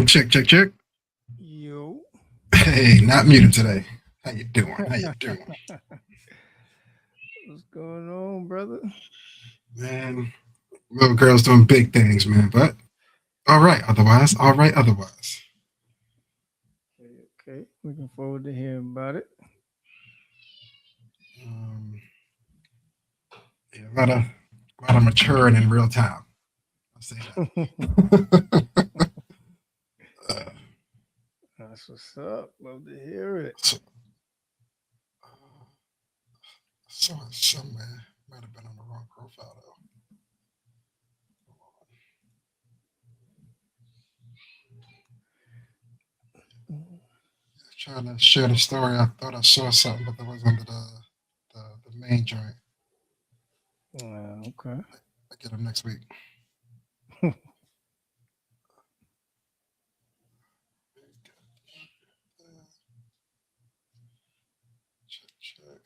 Check, check, check. Yo. Hey, not muted today. How you doing? How you doing? What's going on, brother? Man, little girl's doing big things, man. But all right, otherwise. All right, otherwise. Okay. Looking forward to hearing about it. Um, yeah, a lot of maturing in real time. I'll say that. uh, That's what's up. Love to hear it. so, saw it somewhere. Might have been on the wrong profile though. Trying to share the story. I thought I saw something, but that was under the main joint. Okay. I get them next week. Check, check.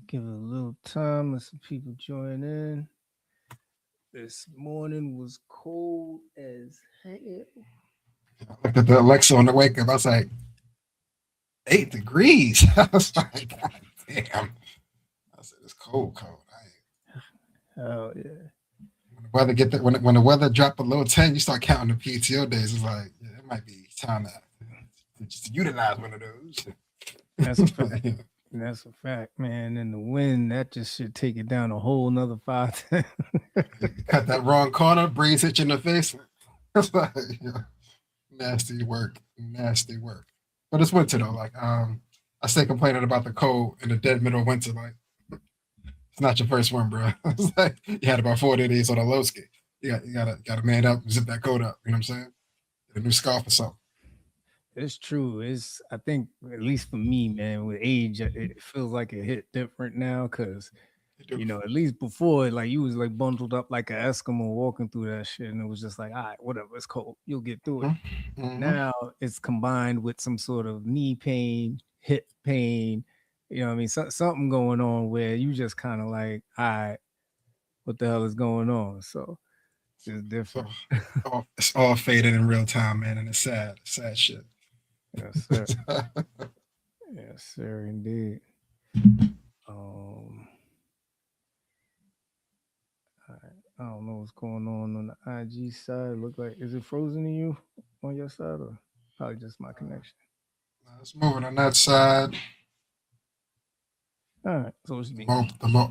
Give it a little time. Let some people join in. This morning was cold as hell. I looked at the Alexa on the wake up. I was like, 8 degrees. I was like, God damn. I said, it's cold, cold. Oh yeah. When the weather when the weather drop below 10, you start counting the PTO days. It's like, yeah, it might be time to just utilize one of those. That's a fact. That's a fact, man. And the wind, that just should take it down a whole nother 5. You cut that wrong corner, breeze hit you in the face. It's like, yeah, nasty work, nasty work. But it's winter though. Like, I stay complaining about the cold in the dead middle of winter. Like, it's not your first one, bro. It's like you had about 40 days on a low ski. You gotta man up, zip that coat up. You know what I'm saying? Get a new scarf or something. It's true. It's I think at least for me, man, with age, it feels like it hit different now because You do. at least before, like you was like bundled up like an Eskimo walking through that shit, and it was just like, all right, whatever, it's cold, you'll get through it. Mm-hmm. Now it's combined with some sort of knee pain, hip pain, what I mean, something going on where you just kind of like, all right, what the hell is going on? So it's So different. it's all faded in real time, man, and it's sad, sad shit. Yes, sir. Yes, sir, indeed. Um, I don't know what's going on the IG side. Look like is it frozen to you on your side or probably just my connection? Let's move it on that side. All right, so it's The, me.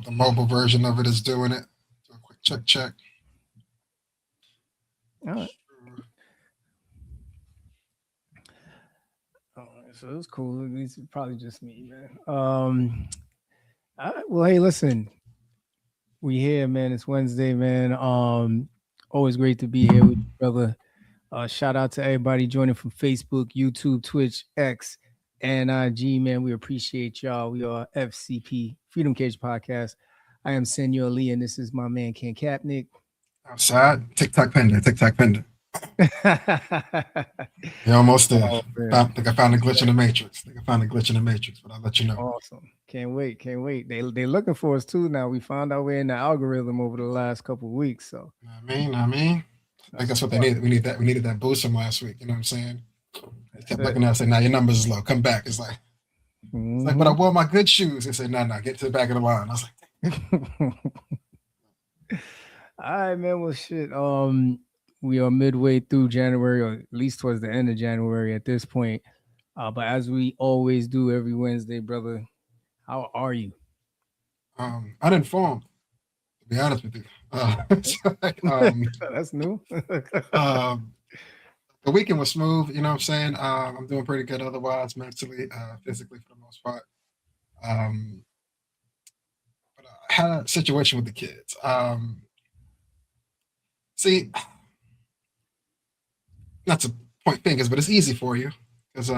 the mobile version of it is doing it. Do a quick check, check. All right. All right, so it's cool. At least it's probably just me, man. All right, well, hey, listen, we here, man. It's Wednesday, man. Always great to be here with you, brother. Shout out to everybody joining from Facebook, YouTube, Twitch, X, and IG, man. We appreciate y'all. We are FCP, Freedom Cage Podcast. I am Senor Lee, and this is my man, Ken Kapnick. Outside, TikTok pending, TikTok pending. You're almost there. Oh, man. Think I found a glitch in the matrix. Think I found a glitch in the matrix, but I'll let you know. Awesome. Can't wait. Can't wait. They looking for us too now. We found our way in the algorithm over the last couple of weeks. So You know what I mean? I think that's that's a what they fact. needed. We needed that boost from last week. You know what I'm saying? They That's kept it. looking at us saying, "Now your numbers is low. Come back." It's like, but I Hmm. wore my good shoes. They said, "No, no, get to the back of the line." I was like, All right, man. Well, shit. We are midway through January, or at least towards the end of January at this point. But as we always do every Wednesday, brother, how are you? uninformed. To be honest with you, it's like, That's new. um, the weekend was smooth. You know what I'm saying? I'm doing pretty good otherwise, mentally, physically for the most part. Um, but I had a situation with the kids. See, not to point fingers, but it's easy for you because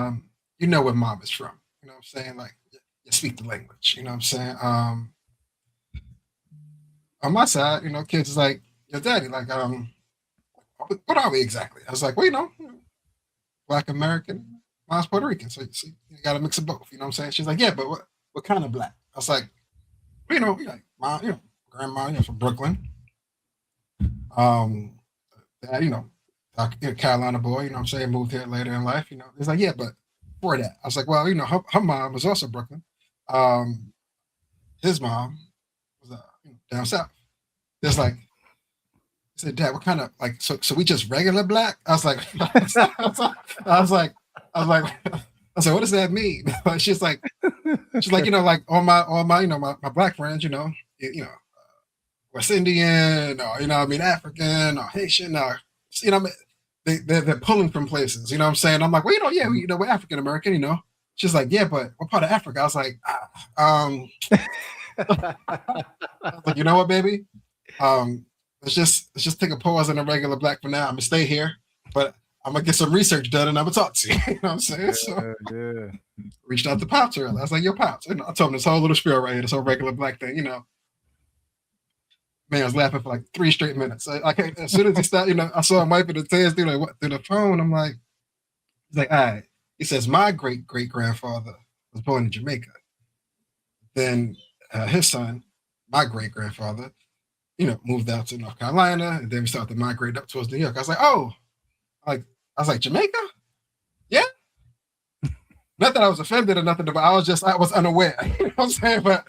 you know where mom is from. You know what I'm saying? Like you speak the language. You know what I'm saying? On my side, kids is like, your daddy, like, what are we exactly? I was like, well, Black American, mom's Puerto Rican, so you got to mix of both. You know what I'm saying? She's like, yeah, but what kind of black? I was like, like my, grandma, from Brooklyn. Um, dad, Carolina boy, what I'm saying, moved here later in life. He's like, yeah, but before that, I was like, well, her mom was also Brooklyn. Um, his mom was down south. There's like, I said, Dad, what kind of like so we just regular black? I was like, I was like, what does that mean? she's like, like all my my black friends, West Indian or African or Haitian or they're pulling from places, you know what I'm saying? I'm like, well, yeah, we're African American. She's like, yeah, but what part of Africa? I was like, I was like, you know what, baby? Let's just take a pause on a regular black for now. I'm gonna stay here, but I'm gonna get some research done and I'm gonna talk to you. You know what I'm saying? So reached out to Pops earlier. I was like, yo, Pops. I told him this whole little spiel right here, this whole regular black thing, Man, I was laughing for like 3 straight minutes. As soon as he stopped, I saw him wiping the tears through the phone. I'm like, he's like, all right. He says, my great grandfather was born in Jamaica. Then his son, my great grandfather, moved out to North Carolina, and then we started to migrate up towards New York. I was like, oh, I was like, Jamaica? Yeah. Not that I was offended or nothing, but I was unaware. You know what I'm saying? But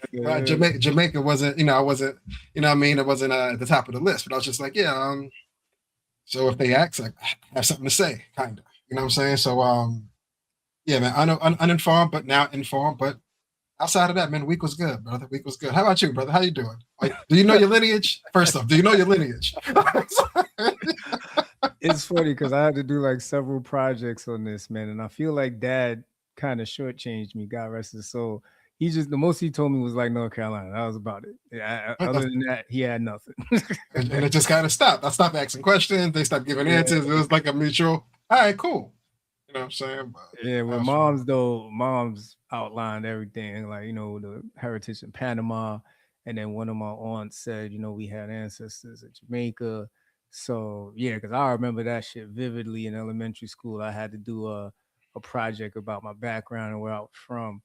Jamaica wasn't, I wasn't, it wasn't at the top of the list. But I was just like, yeah. So if they ask, I have something to say, kind of. You know what I'm saying? So, yeah, man, uninformed, but now informed. But outside of that, man, the week was good, brother. The week was good. How about you, brother? How you doing? Like, do you know your lineage? First off, do you know your lineage? It's funny because I had to do like several projects on this, man, and I feel like Dad kind of shortchanged me. God rest his soul. He just the most he told me was like North Carolina. That was about it. Yeah, other than that, he had nothing. and it just kind of stopped. I stopped asking questions. They stopped giving answers. It was like a mutual. All right, cool. You know what I'm saying? But, yeah, with mom's outlined everything, like the heritage in Panama, and then one of my aunts said, we had ancestors in Jamaica. So yeah, because I remember that shit vividly in elementary school. I had to do a project about my background and where I was from.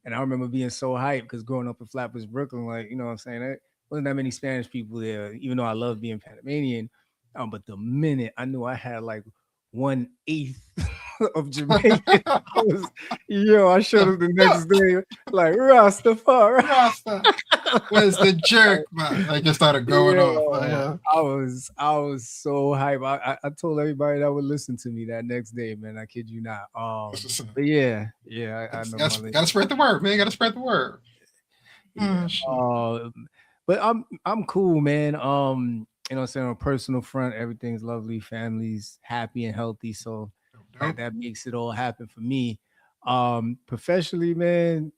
And I remember being so hyped because growing up in Flatbush, Brooklyn, like, what I'm saying? There wasn't that many Spanish people there, even though I love being Panamanian. But the minute I knew I had like 1/8 of Jamaican, I showed up the next day like Rastafari. Rasta. Where's the jerk, man? I just started going off. I was so hyped. I told everybody that would listen to me that next day, man. I kid you not. But yeah, I know. Gotta spread the word, man. Gotta spread the word. Yeah. But I'm cool, man. I'm saying on a personal front, everything's lovely, family's happy and healthy. So that makes it all happen for me. Professionally, man,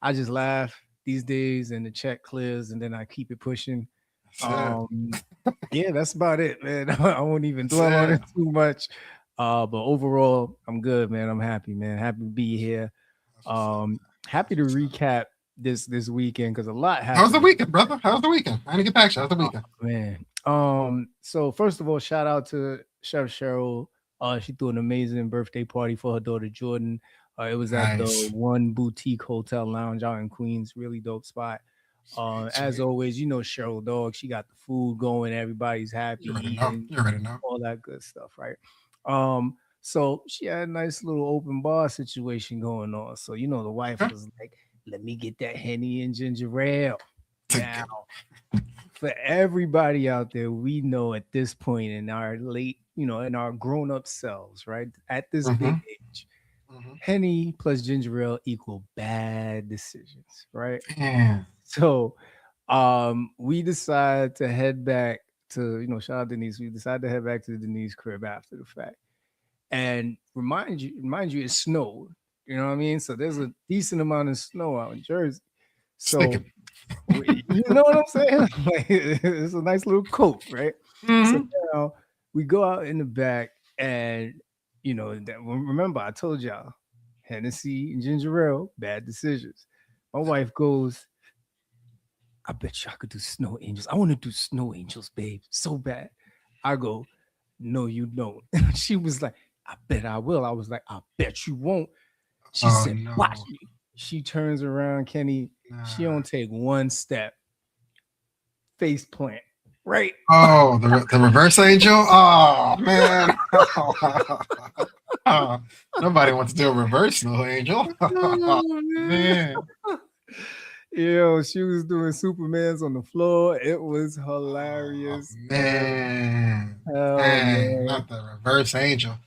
I just laugh these days and the check clears and then I keep it pushing. Yeah, that's about it, man. I won't even dwell on it too much. But overall, I'm good, man. I'm happy, man. Happy to be here. Happy to recap this weekend because a lot happened. How's the weekend, brother? How's the weekend? I didn't get back to you. How's the weekend? Man. So first of all, shout out to Chef Cheryl. She threw an amazing birthday party for her daughter Jordan. It was at the One Boutique Hotel Lounge out in Queens. Really dope spot. As always, Cheryl Dog. She got the food going. Everybody's happy. You already know. All that good stuff, right? So she had a nice little open bar situation going on. So the wife was like, "Let me get that Henny and ginger ale." Now, for everybody out there, we know at this point in our in our grown-up selves, right? At this big age, Henny plus ginger ale equal bad decisions, right? Yeah. So we decided to head back to, shout out Denise. We decided to head back to Denise's crib after the fact. And remind you, it snowed. You know what I mean? So there's a decent amount of snow out in Jersey. So you know what I'm saying? Like, it's a nice little coat, right? So now we go out in the back and remember I told y'all Hennessy and ginger ale, bad decisions. My wife goes, "I bet you I could do Snow Angels. I want to do Snow Angels, babe, so bad." I go, "No, you don't." She was like, "I bet I will." I was like, "I bet you won't." She said, "Watch me." She turns around, Kenny. She don't take one step. Face plant. Right. Oh, the reverse angel. Oh man. Oh, nobody wants to do a reverse angel. Oh, Man. Yo, she was doing Supermans on the floor. It was hilarious. Man. Oh, Man, man. not the reverse angel.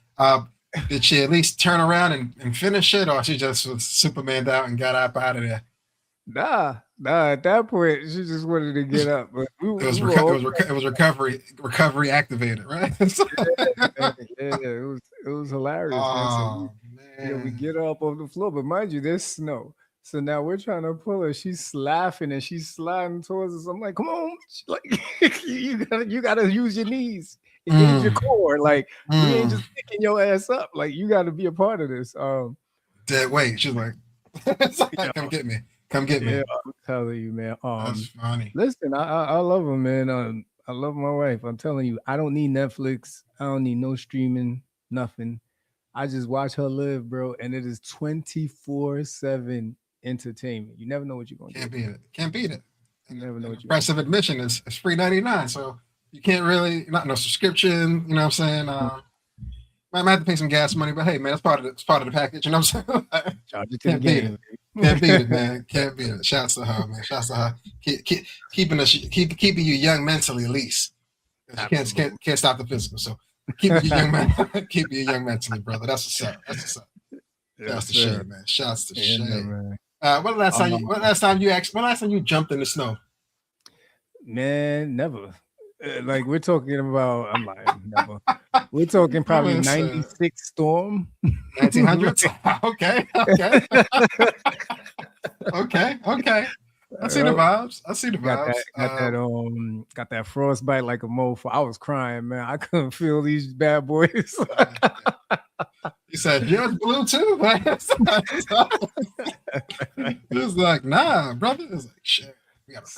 Did she at least turn around and finish it, or she just was Superman out and got up out of there? Nah. At that point, she just wanted to get up. But It was recovery activated, right? it was hilarious, man. So we get her up off the floor, but mind you, there's snow. So now we're trying to pull her. She's laughing and she's sliding towards us. I'm like, come on, like you gotta use your knees. Engage your core. Like we ain't just picking your ass up. Like you got to be a part of this. Dead weight. She's like, come get me. Come get me. Yeah, I'm telling you, man. That's funny. Listen, I love him, man. I love my wife. I'm telling you, I don't need Netflix. I don't need no streaming, nothing. I just watch her live, bro, and it is 24/7 entertainment. You never know what you're gonna get. Can't beat it. You never know what you're price of admission is free $99, so you can't really no subscription. You know what I'm saying? Might have to pay some gas money, but hey, man, it's part of the package. You know what I'm saying? Can't beat it. Can't beat it, man. Can't beat it. Shouts to her, man. Shouts to her. Keeping you young mentally, at least. You can't stop the physical. So keeping you young mentally, brother. That's what's up. That's what's up. Shouts to Shay, man. Shouts to Shay. Man. When last time you jumped in the snow? Man, never. Like we're talking about, I'm lying, never. We're talking probably 96 storm. 1900s. Okay. Okay. I see the vibes. Got that frostbite like a mofo. I was crying, man. I couldn't feel these bad boys. You said yours blue too? It was like, nah, brother. It was like, shit. I was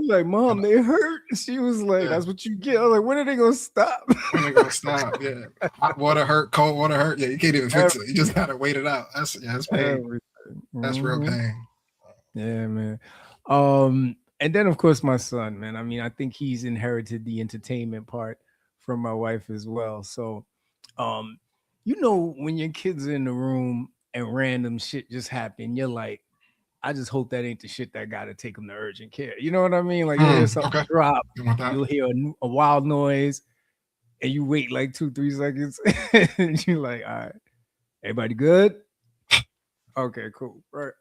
like, Mom, they hurt. She was like, that's what you get. I was like, when are they gonna stop? When are they gonna stop? Yeah. Hot water hurt, cold water hurt. Yeah, you can't even fix it. You just gotta wait it out. That's pain. That's real pain. Yeah, man. And then of course my son, man. I mean, I think he's inherited the entertainment part from my wife as well. So when your kids are in the room and random shit just happen, you're like, I just hope that ain't the shit that got to take them to urgent care. You know what I mean? Like, you hear something drop, you'll hear a wild noise, and you wait like 2-3 seconds, and you're like, all right, everybody good? Okay, cool. Right.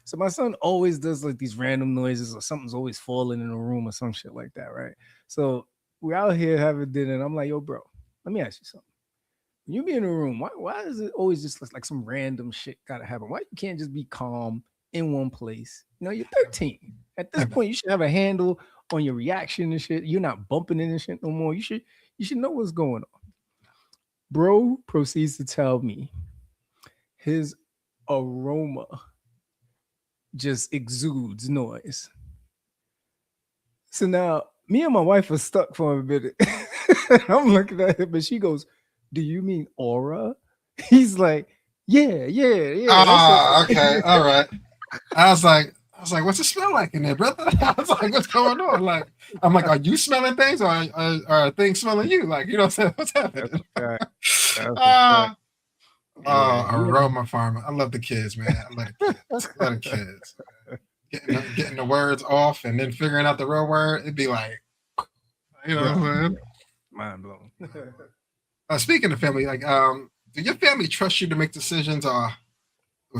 So my son always does like these random noises, or something's always falling in the room or some shit like that, right? So we're out here having dinner, and I'm like, yo, bro, let me ask you something. When you be in a room, why is it always just like some random shit got to happen? Why you can't just be calm in one place? You're 13. At this point, you should have a handle on your reaction and shit. You're not bumping into shit no more. You should know what's going on. Bro proceeds to tell me his aroma just exudes noise. So now me and my wife are stuck for a minute. I'm looking at him, and she goes, "Do you mean aura?" He's like, yeah. Okay, all right. I was like, what's it smell like in there, brother? I was like, what's going on? I'm like, are you smelling things, or are things smelling you? Like, you know what I'm saying? What's happening? Aroma farmer. I love the kids, man. I love the kids. Getting the words off and then figuring out the real word. It'd be like, you know what I'm saying? Mind blown. Speaking of family, like, do your family trust you to make decisions, or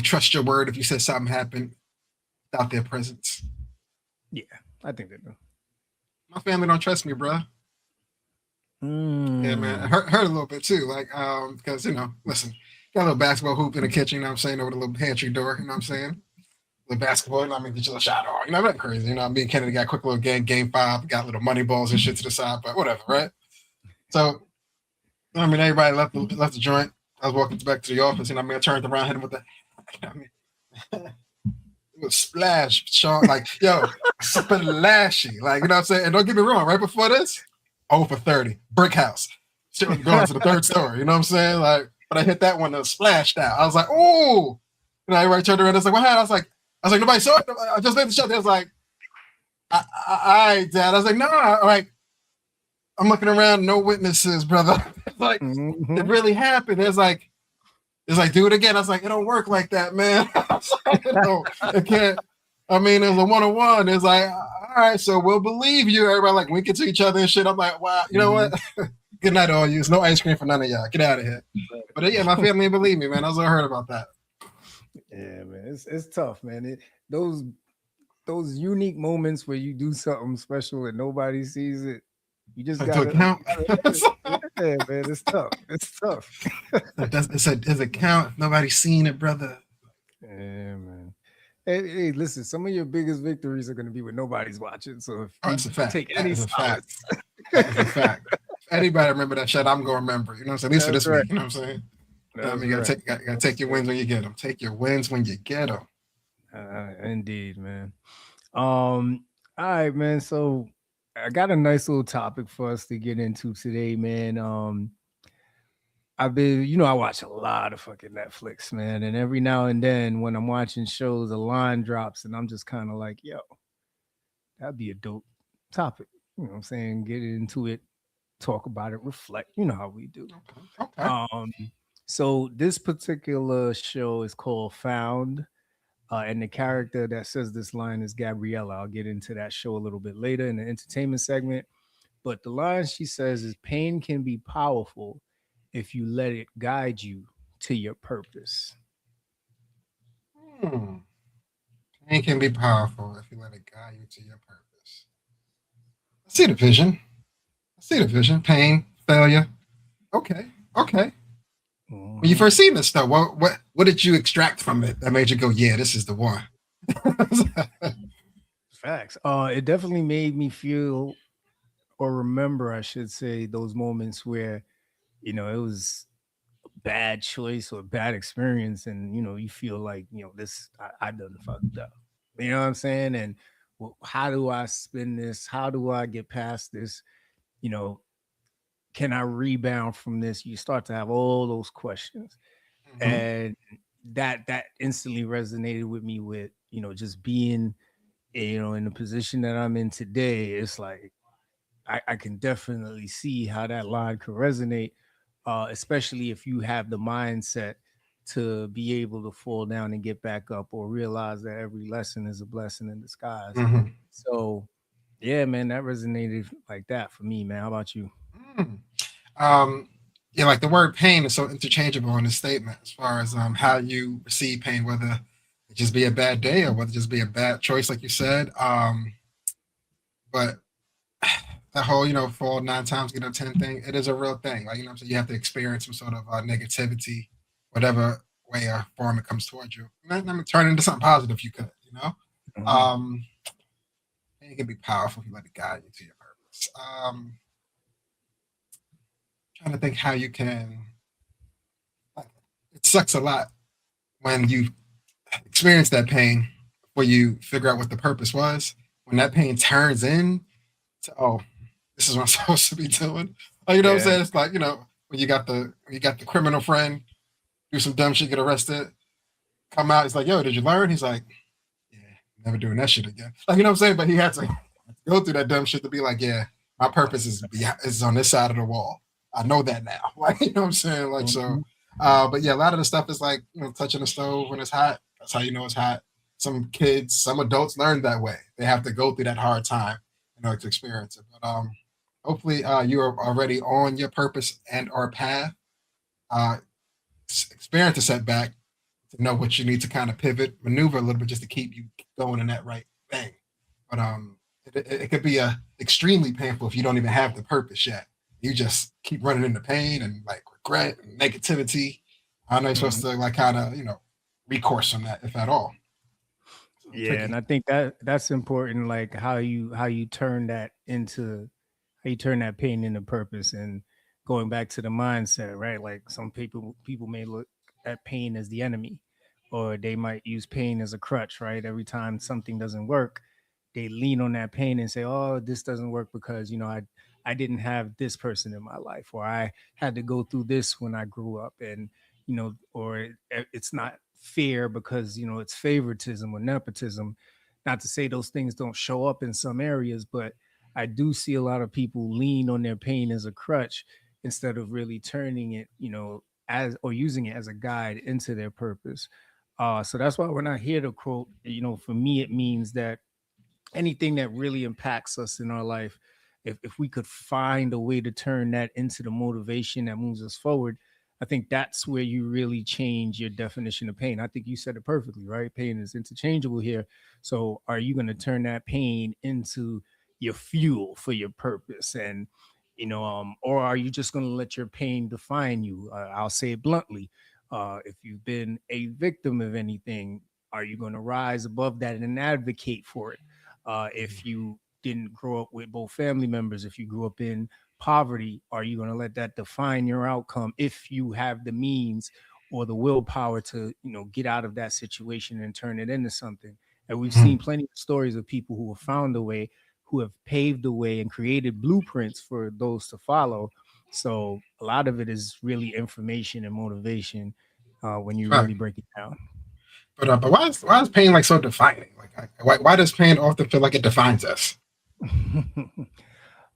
trust your word if you said something happened without their presence? Yeah, I think they do. My family don't trust me, bro. Yeah, man. It hurt a little bit too. Like, because listen, got a little basketball hoop in the kitchen, you know what I'm saying, over the little pantry door, you know what I'm saying? The basketball, get you a shot on. Not crazy. Me and Kennedy got a quick little game 5, got little money balls and shit to the side, but whatever, right? So, everybody left the joint. I was walking back to the office, and I turned around, hit him with it was splash, Sean. Like, yo, splashy. Like, you know what I'm saying? And don't get me wrong, right before this, 0 for 30, brick house. Shit was going to the 3rd story, you know what I'm saying? Like, but I hit that one and splashed out. I was like, oh, And everybody turned around. I was like, what happened? I was like, nobody saw it. I just made the shot. They was like, all right, Dad. I was like, nah. Like, I'm looking around, no witnesses, brother. Like, it really happened. It's like, do it again. I was like, it don't work like that, man. I was like, it can't. I mean, it was a 1-on-1. It's like, all right, so we'll believe you. Everybody like winking to each other and shit. I'm like, wow, you know what? Good night, all you. There's no ice cream for none of y'all. Get out of here. But yeah, my family didn't believe me, man. I was heard about that. Yeah, man, it's tough, man. Those unique moments where you do something special and nobody sees it, you just Like, gotta, count. yeah, man, it's tough. It's tough. Does it count? Nobody's seen it, brother. Yeah, man. Hey, listen, some of your biggest victories are going to be when nobody's watching. So if That's a fact. take That any is a fact. solace, That is a fact. If anybody remember that shit, I'm gonna remember. You know what I'm saying? At least for this week. You know what I'm saying? I mean, you gotta take your wins when you get them. Take your wins when you get them. Indeed, man. All right, man. So I got a nice little topic for us to get into today, man. I've been, I watch a lot of fucking Netflix, man. And every now and then when I'm watching shows, a line drops and I'm just kind of like, yo, that'd be a dope topic. You know what I'm saying? Get into it, talk about it, reflect. You know how we do. Okay. So this particular show is called Found. And the character that says this line is Gabriella. I'll get into that show a little bit later in the entertainment segment. But the line she says is pain can be powerful if you let it guide you to your purpose. Pain can be powerful if you let it guide you to your purpose. I see the vision. Pain, failure. Okay. When you first seen this stuff, what did you extract from it that made you go, yeah, this is the one? Facts. It definitely made me feel or remember, I should say, those moments where, it was bad choice or bad experience and you feel like this I done fucked up, you know what I'm saying, and how do I spin this, how do I get past this, you know can I rebound from this? You start to have all those questions. And that instantly resonated with me with just being in the position that I'm in today. It's like I can definitely see how that line could resonate, especially if you have the mindset to be able to fall down and get back up, or realize that every lesson is a blessing in disguise. So, yeah, man, that resonated like that for me, man. How about you? Yeah, like the word pain is so interchangeable in this statement as far as how you receive pain, whether it just be a bad day or whether it just be a bad choice, like you said. But that whole, fall 9 times, get up 10 thing, it is a real thing. Like, so you have to experience some sort of negativity, whatever way or form it comes towards you. And then turn it into something positive if you could, Um, it can be powerful if you let it guide you to your purpose. Trying to think how you can. It sucks a lot when you experience that pain before you figure out what the purpose was. When that pain turns in to, oh, this is what I'm supposed to be doing. Like, what I'm saying? It's like, when you got the criminal friend, do some dumb shit, get arrested, come out, he's like, yo, did you learn? He's like, yeah, never doing that shit again. Like, you know what I'm saying? But he had to go through that dumb shit to be like, yeah, my purpose is on this side of the wall. I know that now. Like, you know what I'm saying? Like, so, but yeah, a lot of the stuff is like, touching the stove when it's hot. That's how you know it's hot. Some kids, some adults learn that way. They have to go through that hard time in order to experience it. But hopefully you are already on your purpose and or path. Experience a setback to know what you need to kind of pivot, maneuver a little bit just to keep you going in that right thing. But it could be extremely painful if you don't even have the purpose yet. You just keep running into pain and like regret and negativity. I know you're supposed to like kind of recourse on that if at all. So, Yeah, tricky. and I think that's important, like how you turn that into, how you turn that pain into purpose, and going back to the mindset, right? Like some people may look at pain as the enemy, or they might use pain as a crutch, right? Every time something doesn't work, they lean on that pain and say, "Oh, this doesn't work because I didn't have this person in my life, or I had to go through this when I grew up, and or it's not fair because it's favoritism or nepotism. Not to say those things don't show up in some areas, but I do see a lot of people lean on their pain as a crutch instead of really turning it, as or using it as a guide into their purpose. So that's why we're not here to quote. For me, it means that anything that really impacts us in our life, if we could find a way to turn that into the motivation that moves us forward, I think that's where you really change your definition of pain. I think you said it perfectly, right? Pain is interchangeable here. So are you going to turn that pain into your fuel for your purpose? And or are you just going to let your pain define you? I'll say it bluntly. If you've been a victim of anything, are you going to rise above that and advocate for it? If you didn't grow up with both family members, if you grew up in poverty, are you going to let that define your outcome if you have the means or the willpower to, get out of that situation and turn it into something? And we've seen plenty of stories of people who have found a way, who have paved the way and created blueprints for those to follow. So a lot of it is really information and motivation when you Right. really break it down. But why is pain like so defining? Like why does pain often feel like it defines us?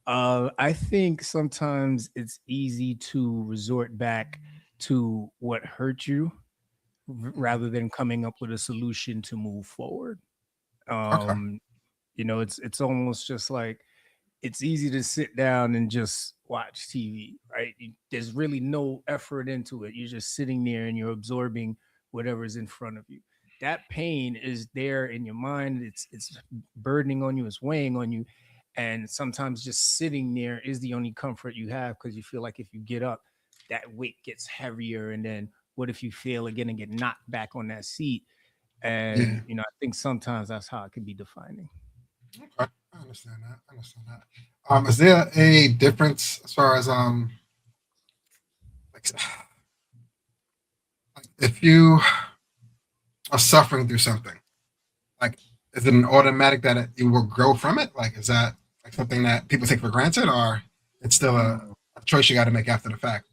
I think sometimes it's easy to resort back to what hurt you Mhm. rather than coming up with a solution to move forward. Okay. Um, it's almost just like it's easy to sit down and just watch TV, right? There's really no effort into it. You're just sitting there and you're absorbing whatever's in front of you. That pain is there in your mind. It's burdening on you. It's weighing on you, and sometimes just sitting there is the only comfort you have because you feel like if you get up, that weight gets heavier. And then what if you fail again and get knocked back on that seat? Yeah. And I think sometimes that's how it can be defining. Okay. I understand that. I understand that. Is there a difference as far as like if you are suffering through something, like is it an automatic that you will grow from it? Like is that like something that people take for granted, or it's still Mm. a choice you got to make after the fact?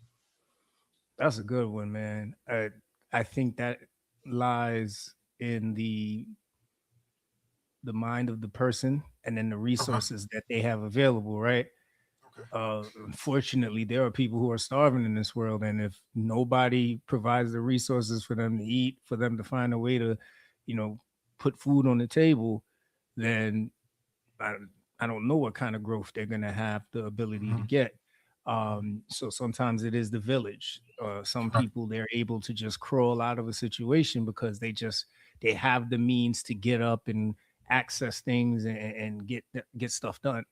That's a good one, man. I think that lies in the mind of the person and then the Okay. resources that they have available, right? Okay. Unfortunately, there are people who are starving in this world, and if nobody provides the resources for them to eat, for them to find a way to, you know, put food on the table, then I, I don't know what kind of growth they're going to have the ability to Mhm. get. So sometimes it is the village. Some Right. people they're able to just crawl out of a situation because they have the means to get up and access things and get stuff done.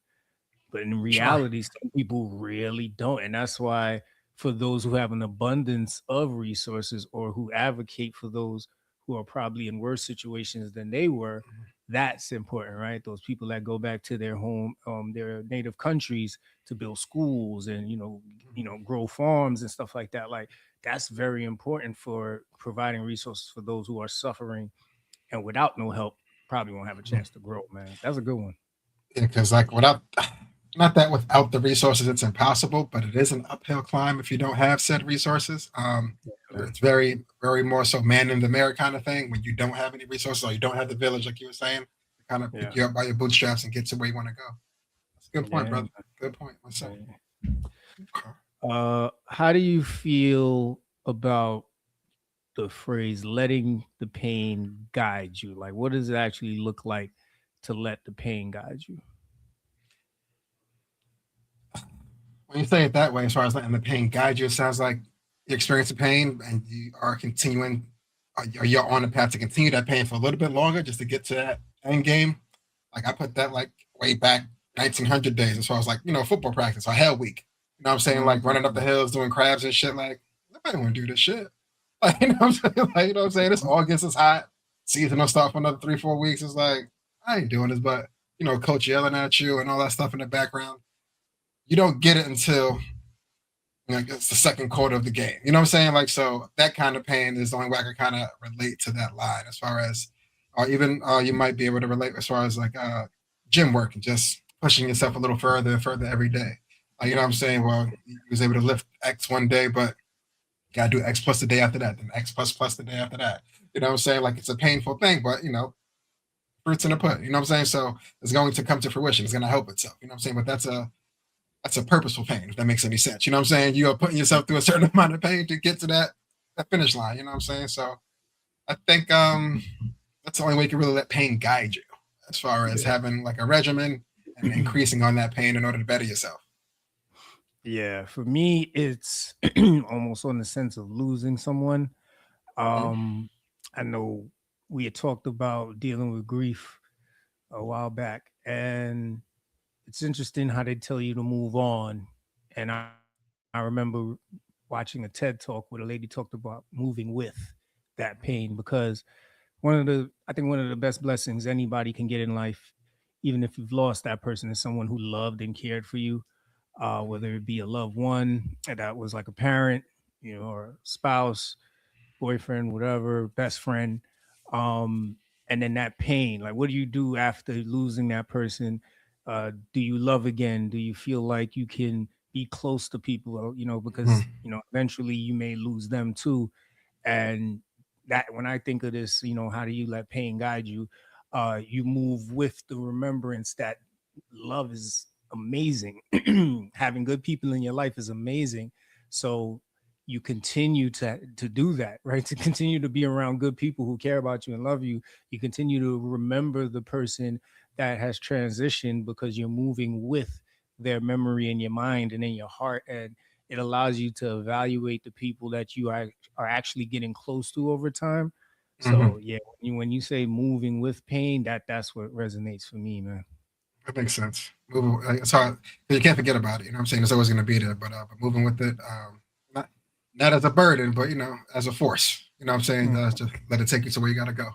But in Sure. reality, some people really don't. And that's why, for those who have an abundance of resources or who advocate for those who are probably in worse situations than they were, that's important, right? Those people that go back to their home, their native countries to build schools and, Mhm. grow farms and stuff like that. Like, that's very important for providing resources for those who are suffering and without no help probably won't have a Mhm. chance to grow, man. That's a good one. Yeah, because like without, not that without the resources it's impossible, but it is an uphill climb if you don't have said resources. Yeah. It's very, very more so man in the mirror kind of thing when you don't have any resources or you don't have the village, like you were saying, to kind of pick Yeah. you up by your bootstraps and get to where you want to go. That's a good point, Yeah. brother. Good point. What's up? Yeah. Okay. How do you feel about the phrase letting the pain guide you? Like, what does it actually look like to let the pain guide you? When you say it that way, as far as letting the pain guide you, it sounds like you experience the pain and you are continuing, or you're on the path to continue that pain for a little bit longer just to get to that end game. Like I put that like way back 1900 days as far as like, football practice or hell week. You know what I'm saying? Like running up the Mhm. hills, doing crabs and shit. Like, nobody want to do this shit. Like, you know what I'm saying? Like, you know what I'm saying? It's August, it's hot. Season will start for another 3, 4 weeks. It's like, I ain't doing this, but, coach yelling at you and all that stuff in the background. You don't get it until it's the second quarter of the game. You know what I'm saying? Like, so that kind of pain is the only way I can kind of relate to that line as far as, or even you might be able to relate as far as like gym work and just pushing yourself a little further and further every day. You know what I'm saying? Well, you was able to lift X one day, but gotta do X plus the day after that, then X plus the day after that. You know what I'm saying? Like it's a painful thing, but fruits in the pudding. You know what I'm saying? So it's going to come to fruition. It's gonna help itself. You know what I'm saying? But that's a purposeful pain, if that makes any sense. You know what I'm saying? You are putting yourself through a certain amount of pain to get to that finish line. You know what I'm saying? So I think that's the only way you can really let pain guide you, as far as having like a regimen and increasing on that pain in order to better yourself. Yeah, for me, it's almost on the sense of losing someone. Um, I know we had talked about dealing with grief a while back, and it's interesting how they tell you to move on. And I remember watching a TED talk where the lady talked about moving with that pain, because I think one of the best blessings anybody can get in life, even if you've lost that person, is someone who loved and cared for you, whether it be a loved one that was like a parent, or a spouse, boyfriend, whatever, best friend. Um, and then that pain, like, what do you do after losing that person? Do you love again? Do you feel like you can be close to people? Because Mhm. eventually you may lose them too. And that, when I think of this, how do you let pain guide you? You move with the remembrance that love is amazing. Having good people in your life is amazing. So you continue to do that, right? To continue to be around good people who care about you and love you. You continue to remember the person that has transitioned, because you're moving with their memory in your mind and in your heart. And it allows you to evaluate the people that you are actually getting close to over time. So Mhm. yeah, when you say moving with pain, that's what resonates for me, man. That makes sense. Moving, like, it's hard. You can't forget about it. You know what I'm saying? It's always going to be there, but moving with it, not not as a burden, but as a force. You know what I'm saying? Mm, Just let it take you to where you got to go.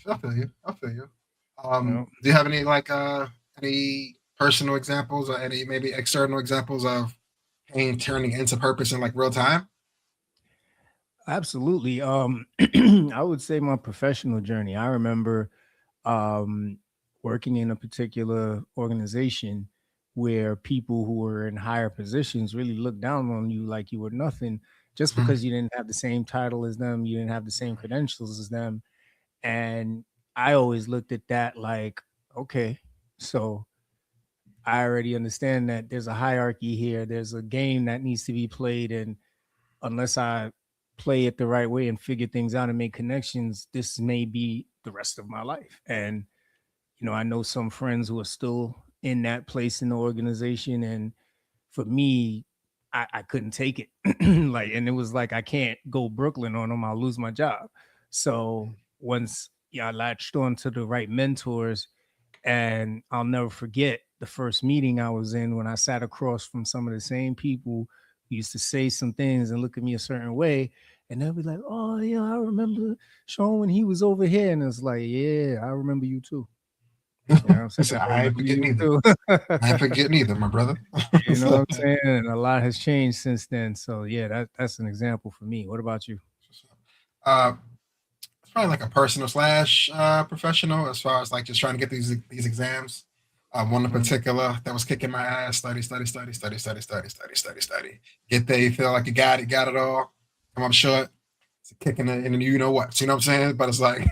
I feel you. I feel you. yeah. Do you have any personal examples or any maybe external examples of pain turning into purpose in like real time? Absolutely. I would say my professional journey. I remember um, working in a particular organization where people who were in higher positions really looked down on you like you were nothing, just Mhm. because you didn't have the same title as them, you didn't have the same credentials as them. And I always looked at that like, okay, so I already understand that there's a hierarchy here, there's a game that needs to be played. And unless I play it the right way and figure things out and make connections, this may be the rest of my life. And I know some friends who are still in that place in the organization, and for me, I couldn't take it. Like, and it was like, I can't go Brooklyn on them, I'll lose my job. So once, I latched on to the right mentors, and I'll never forget the first meeting I was in when I sat across from some of the same people who used to say some things and look at me a certain way. And they'll be like, oh, yeah, I remember Sean when he was over here. And it's like, yeah, I remember you too. You know what I'm I saying? said, I I ain't remember forgetting you either. too. I ain't forgetting either, my brother. You know what So, I'm saying? And a lot has changed since then. So yeah, that's an example for me. What about you? uh, it's probably like a personal slash professional as far as like just trying to get these exams. One in Mm, particular that was kicking my ass. Study. Get there, you feel like you got it all. Come up short. It's a kicking it, and then you know what? So you know what I'm saying? But it's like you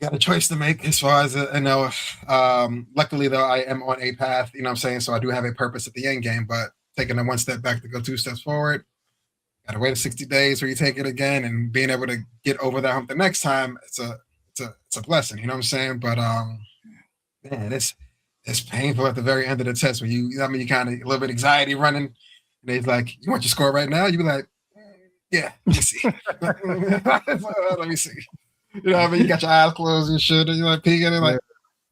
got a choice to make as far as I know. Luckily though, I am on a path. You know what I'm saying? So I do have a purpose at the end game, but taking it one step back to go two steps forward. Gotta wait 60 days where you take it again, and being able to get over that hump the next time, it's a blessing, you know what I'm saying? But man, it's painful at the very end of the test when you kind of a little bit anxiety running, and he's like, "You want your score right now?" You be like, "Yeah, let me see, let me see." You know what I mean? You got your eyes closed and shit, and you're like peeking and yeah. like,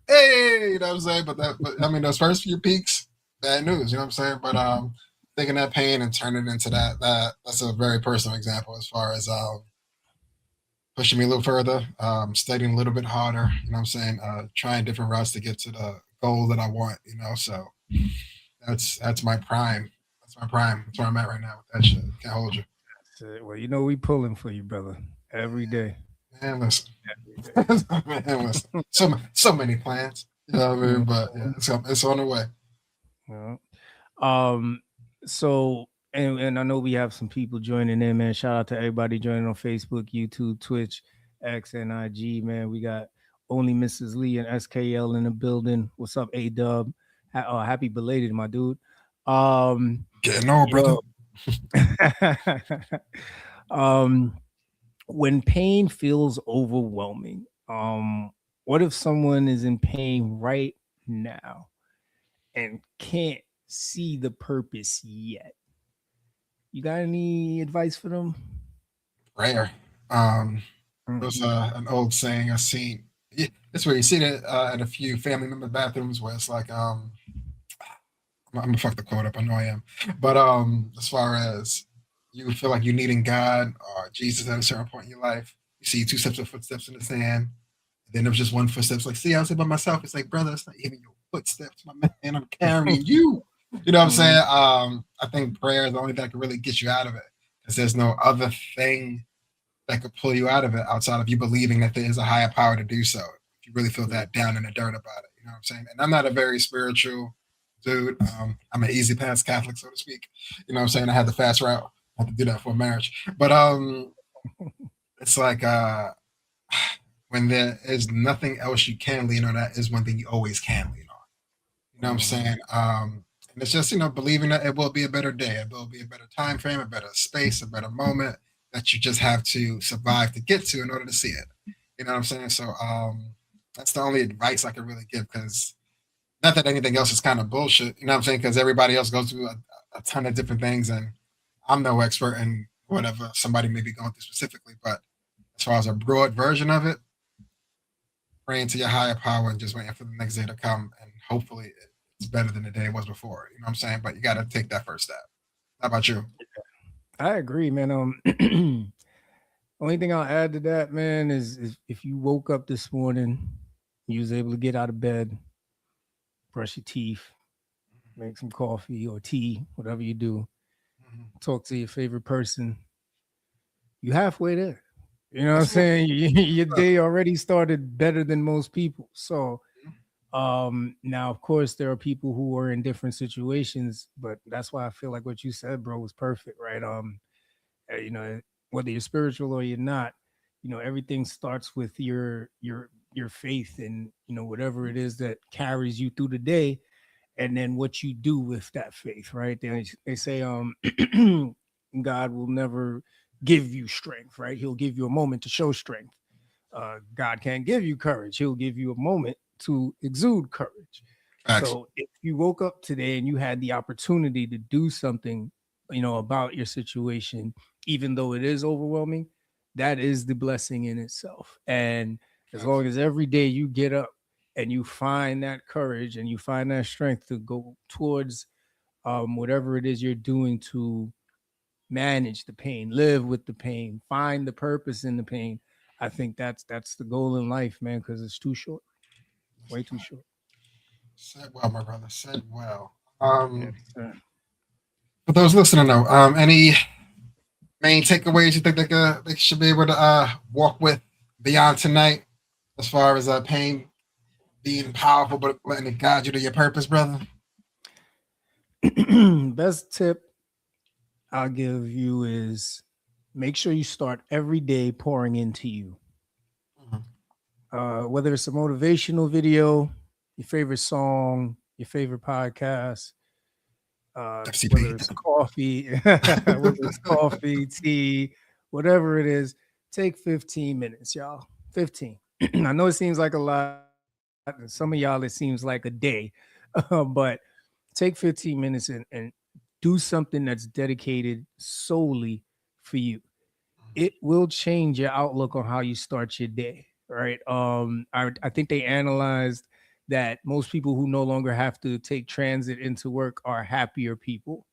"Hey," you know what I'm saying? But I mean, those first few peaks, bad news, you know what I'm saying? But taking that pain and turning it into that's a very personal example as far as pushing me a little further, studying a little bit harder, you know what I'm saying? Trying different routes to get to the goal that I want, so that's my prime. That's my prime. That's where I'm at right now with that shit. Can't hold you. So, well, we pulling for you, brother, every day. Man, listen. Every day. Man, listen. So many plans. You know what I mean? But yeah, it's on the way. Yeah. Um, so And I know we have some people joining in, man. Shout out to everybody joining on Facebook, YouTube, Twitch, X, and IG, man. We got only Mrs. Lee and SKL in the building. What's up, A Dub? Happy belated, my dude. Getting old, brother. Yo, um, when pain feels overwhelming, what if someone is in pain right now and can't see the purpose yet? You got any advice for them? Prayer. There's an old saying I seen. It's where you see it in a few family member bathrooms where it's like, I'm gonna fuck the quote up. I know I am, but as far as you feel like you needing God or Jesus at a certain point in your life, you see two steps of footsteps in the sand. Then there was just one footstep. It's like, see, I was here by myself. It's like, brother, it's not even your footsteps, my man. I'm carrying you. You know what I'm saying? I think prayer is the only thing that can really get you out of it, because there's no other thing that could pull you out of it outside of you believing that there is a higher power to do so. If you really feel that down in the dirt about it, you know what I'm saying? And I'm not a very spiritual dude. I'm an easy pass Catholic, so to speak. You know what I'm saying? I had the fast route. I had to do that for marriage. But it's like when there is nothing else you can lean on, that is one thing you always can lean on. You know what I'm saying? And it's just, believing that it will be a better day, it will be a better time frame, a better space, a better moment that you just have to survive to get to in order to see it. You know what I'm saying? So that's the only advice I can really give, because not that anything else is kind of bullshit, you know what I'm saying? Because everybody else goes through a ton of different things, and I'm no expert in whatever somebody may be going through specifically. But as far as a broad version of it, praying to your higher power and just waiting for the next day to come, and hopefully it's better than the day it was before. You know what I'm saying? But you got to take that first step. How about you? I agree, man. Only thing I'll add to that, man, is if you woke up this morning, you was able to get out of bed, brush your teeth, make some coffee or tea, whatever you do, talk to your favorite person, you halfway there. You know what I'm saying? Your day already started better than most people. So now of course there are people who are in different situations, but that's why I feel like what you said, bro, was perfect, right? You know, whether you're spiritual or you're not, everything starts with your faith, and whatever it is that carries you through the day, and then what you do with that faith, right? They say God will never give you strength, right? He'll give you a moment to show strength. God can't give you courage. He'll give you a moment to exude courage. Facts. So if you woke up today and you had the opportunity to do something, about your situation, even though it is overwhelming, that is the blessing in itself. And as Facts. long as every day you get up and you find that courage and you find that strength to go towards whatever it is you're doing to manage the pain, live with the pain, find the purpose in the pain, I think that's the goal in life, man, because it's too short, way too short. Said well, my brother. Said well. Yes, sir. For those listening, though, any main takeaways you think they should be able to walk with beyond tonight, as far as pain being powerful, but letting it guide you to your purpose, brother? Best tip I'll give you is make sure you start every day pouring into you. Whether it's a motivational video, your favorite song, your favorite podcast, FCP. whether it's coffee, whether it's coffee, tea, whatever it is, take 15 minutes, y'all. 15. I know it seems like a lot. Some of y'all, it seems like a day, but take 15 minutes and do something that's dedicated solely for you. It will change your outlook on how you start your day, right? I think they analyzed that most people who no longer have to take transit into work are happier people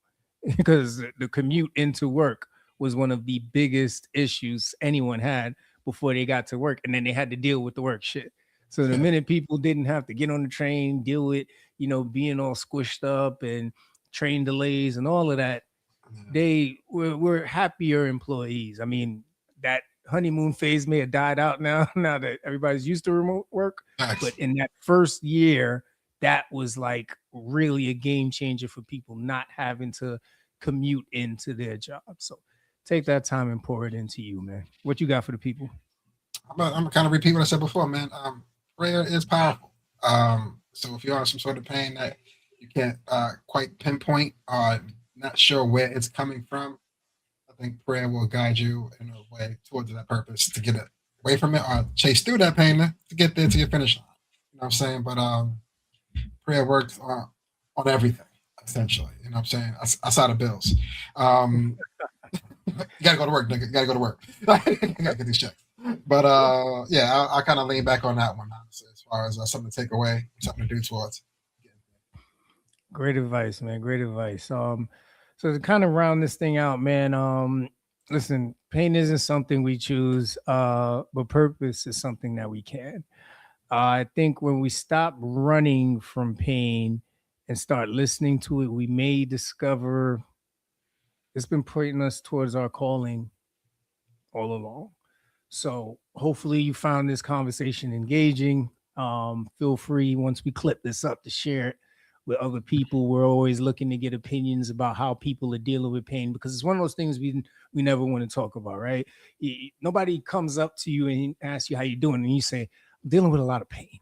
because the commute into work was one of the biggest issues anyone had before they got to work, and then they had to deal with the work shit. So the minute people didn't have to get on the train, deal with, being all squished up and train delays and all of that, they were happier employees. I mean, that honeymoon phase may have died out now, now that everybody's used to remote work. Facts. But in that first year, that was like really a game changer for people, not having to commute into their job. So take that time and pour it into you, man. What you got for the people? I'm gonna kind of repeat what I said before, man. Prayer is powerful. So if you're on some sort of pain that you can't quite pinpoint, not sure where it's coming from, I think prayer will guide you in a way towards that purpose to get it away from it or chase through that pain to get there to your finish line. You know what I'm saying? But prayer works on everything, essentially. You know what I'm saying? Outside of bills. Um, you gotta go to work, nigga. You gotta go to work. You gotta get these checks. But yeah, I kind of lean back on that one, honestly, as far as something to take away, something to do towards. Great advice, man. Great advice. So to kind of round this thing out, man, listen, pain isn't something we choose, but purpose is something that we can. I think when we stop running from pain and start listening to it, we may discover it's been pointing us towards our calling all along. So hopefully you found this conversation engaging. Feel free once we clip this up to share it with other people. We're always looking to get opinions about how people are dealing with pain because it's one of those things we never want to talk about, right? Nobody comes up to you and asks you how you're doing, and you say, "I'm dealing with a lot of pain."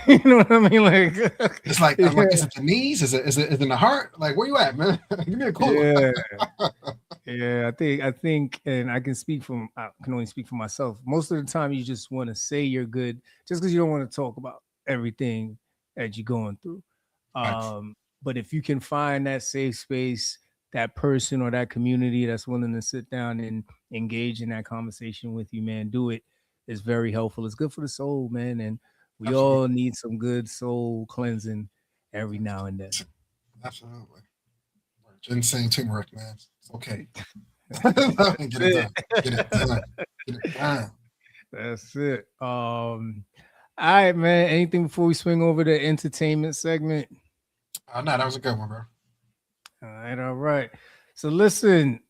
You know what I mean? Like it's like, I'm like, is it the knees? Is it in the heart? Like, where you at, man? Give me a clue. Yeah. Yeah, I think, and I can only speak for myself. Most of the time, you just want to say you're good, just because you don't want to talk about everything that you're going through. But if you can find that safe space, that person or that community that's willing to sit down and engage in that conversation with you, man, do it. It's very helpful. It's good for the soul, man, and we Absolutely. all need some good soul cleansing every now and then. Absolutely. Ginseng turmeric, man. It's okay. Get it done. Get it done. Get it done. That's it. All right, man. Anything before we swing over the entertainment segment? No, that was a good one, bro. All right. So listen,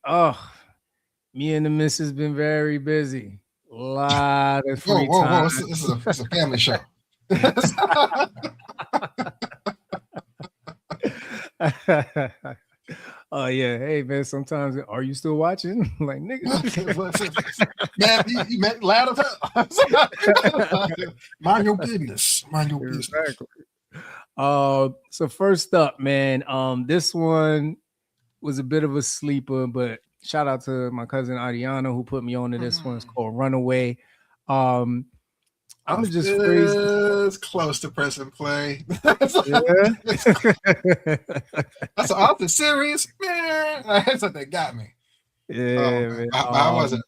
me and the missus been very busy. A lot of free time. Whoa. This is a family show. Oh yeah, hey man. Sometimes are you still watching? Like nigga, man, you meant loud as hell. Mind your business. Mind your business. Exactly. So first up, man, this one was a bit of a sleeper, but shout out to my cousin Ariana who put me on to this one. It's called Runaway. I'm just phrase it's close to press and play. That's an awesome series, man. That's what they got me. Yeah, man. How was it?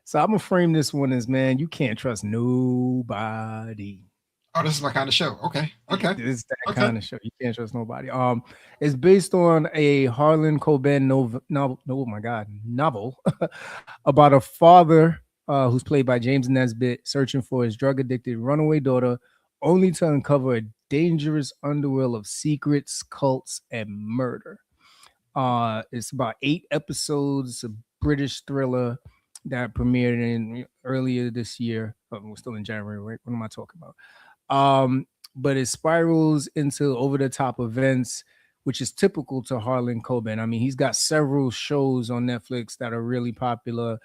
So I'm gonna frame this one as, man, you can't trust nobody. Oh, this is my kind of show. Okay. It's that kind of show. You can't trust nobody. It's based on a Harlan Coben novel. Oh my God, novel about a father who's played by James Nesbitt searching for his drug-addicted runaway daughter, only to uncover a dangerous underworld of secrets, cults, and murder. It's about 8 episodes. A British thriller that premiered in earlier this year. We're still in January, right? What am I talking about? But it spirals into over-the-top events, which is typical to Harlan Coben. I mean, he's got several shows on Netflix that are really popular,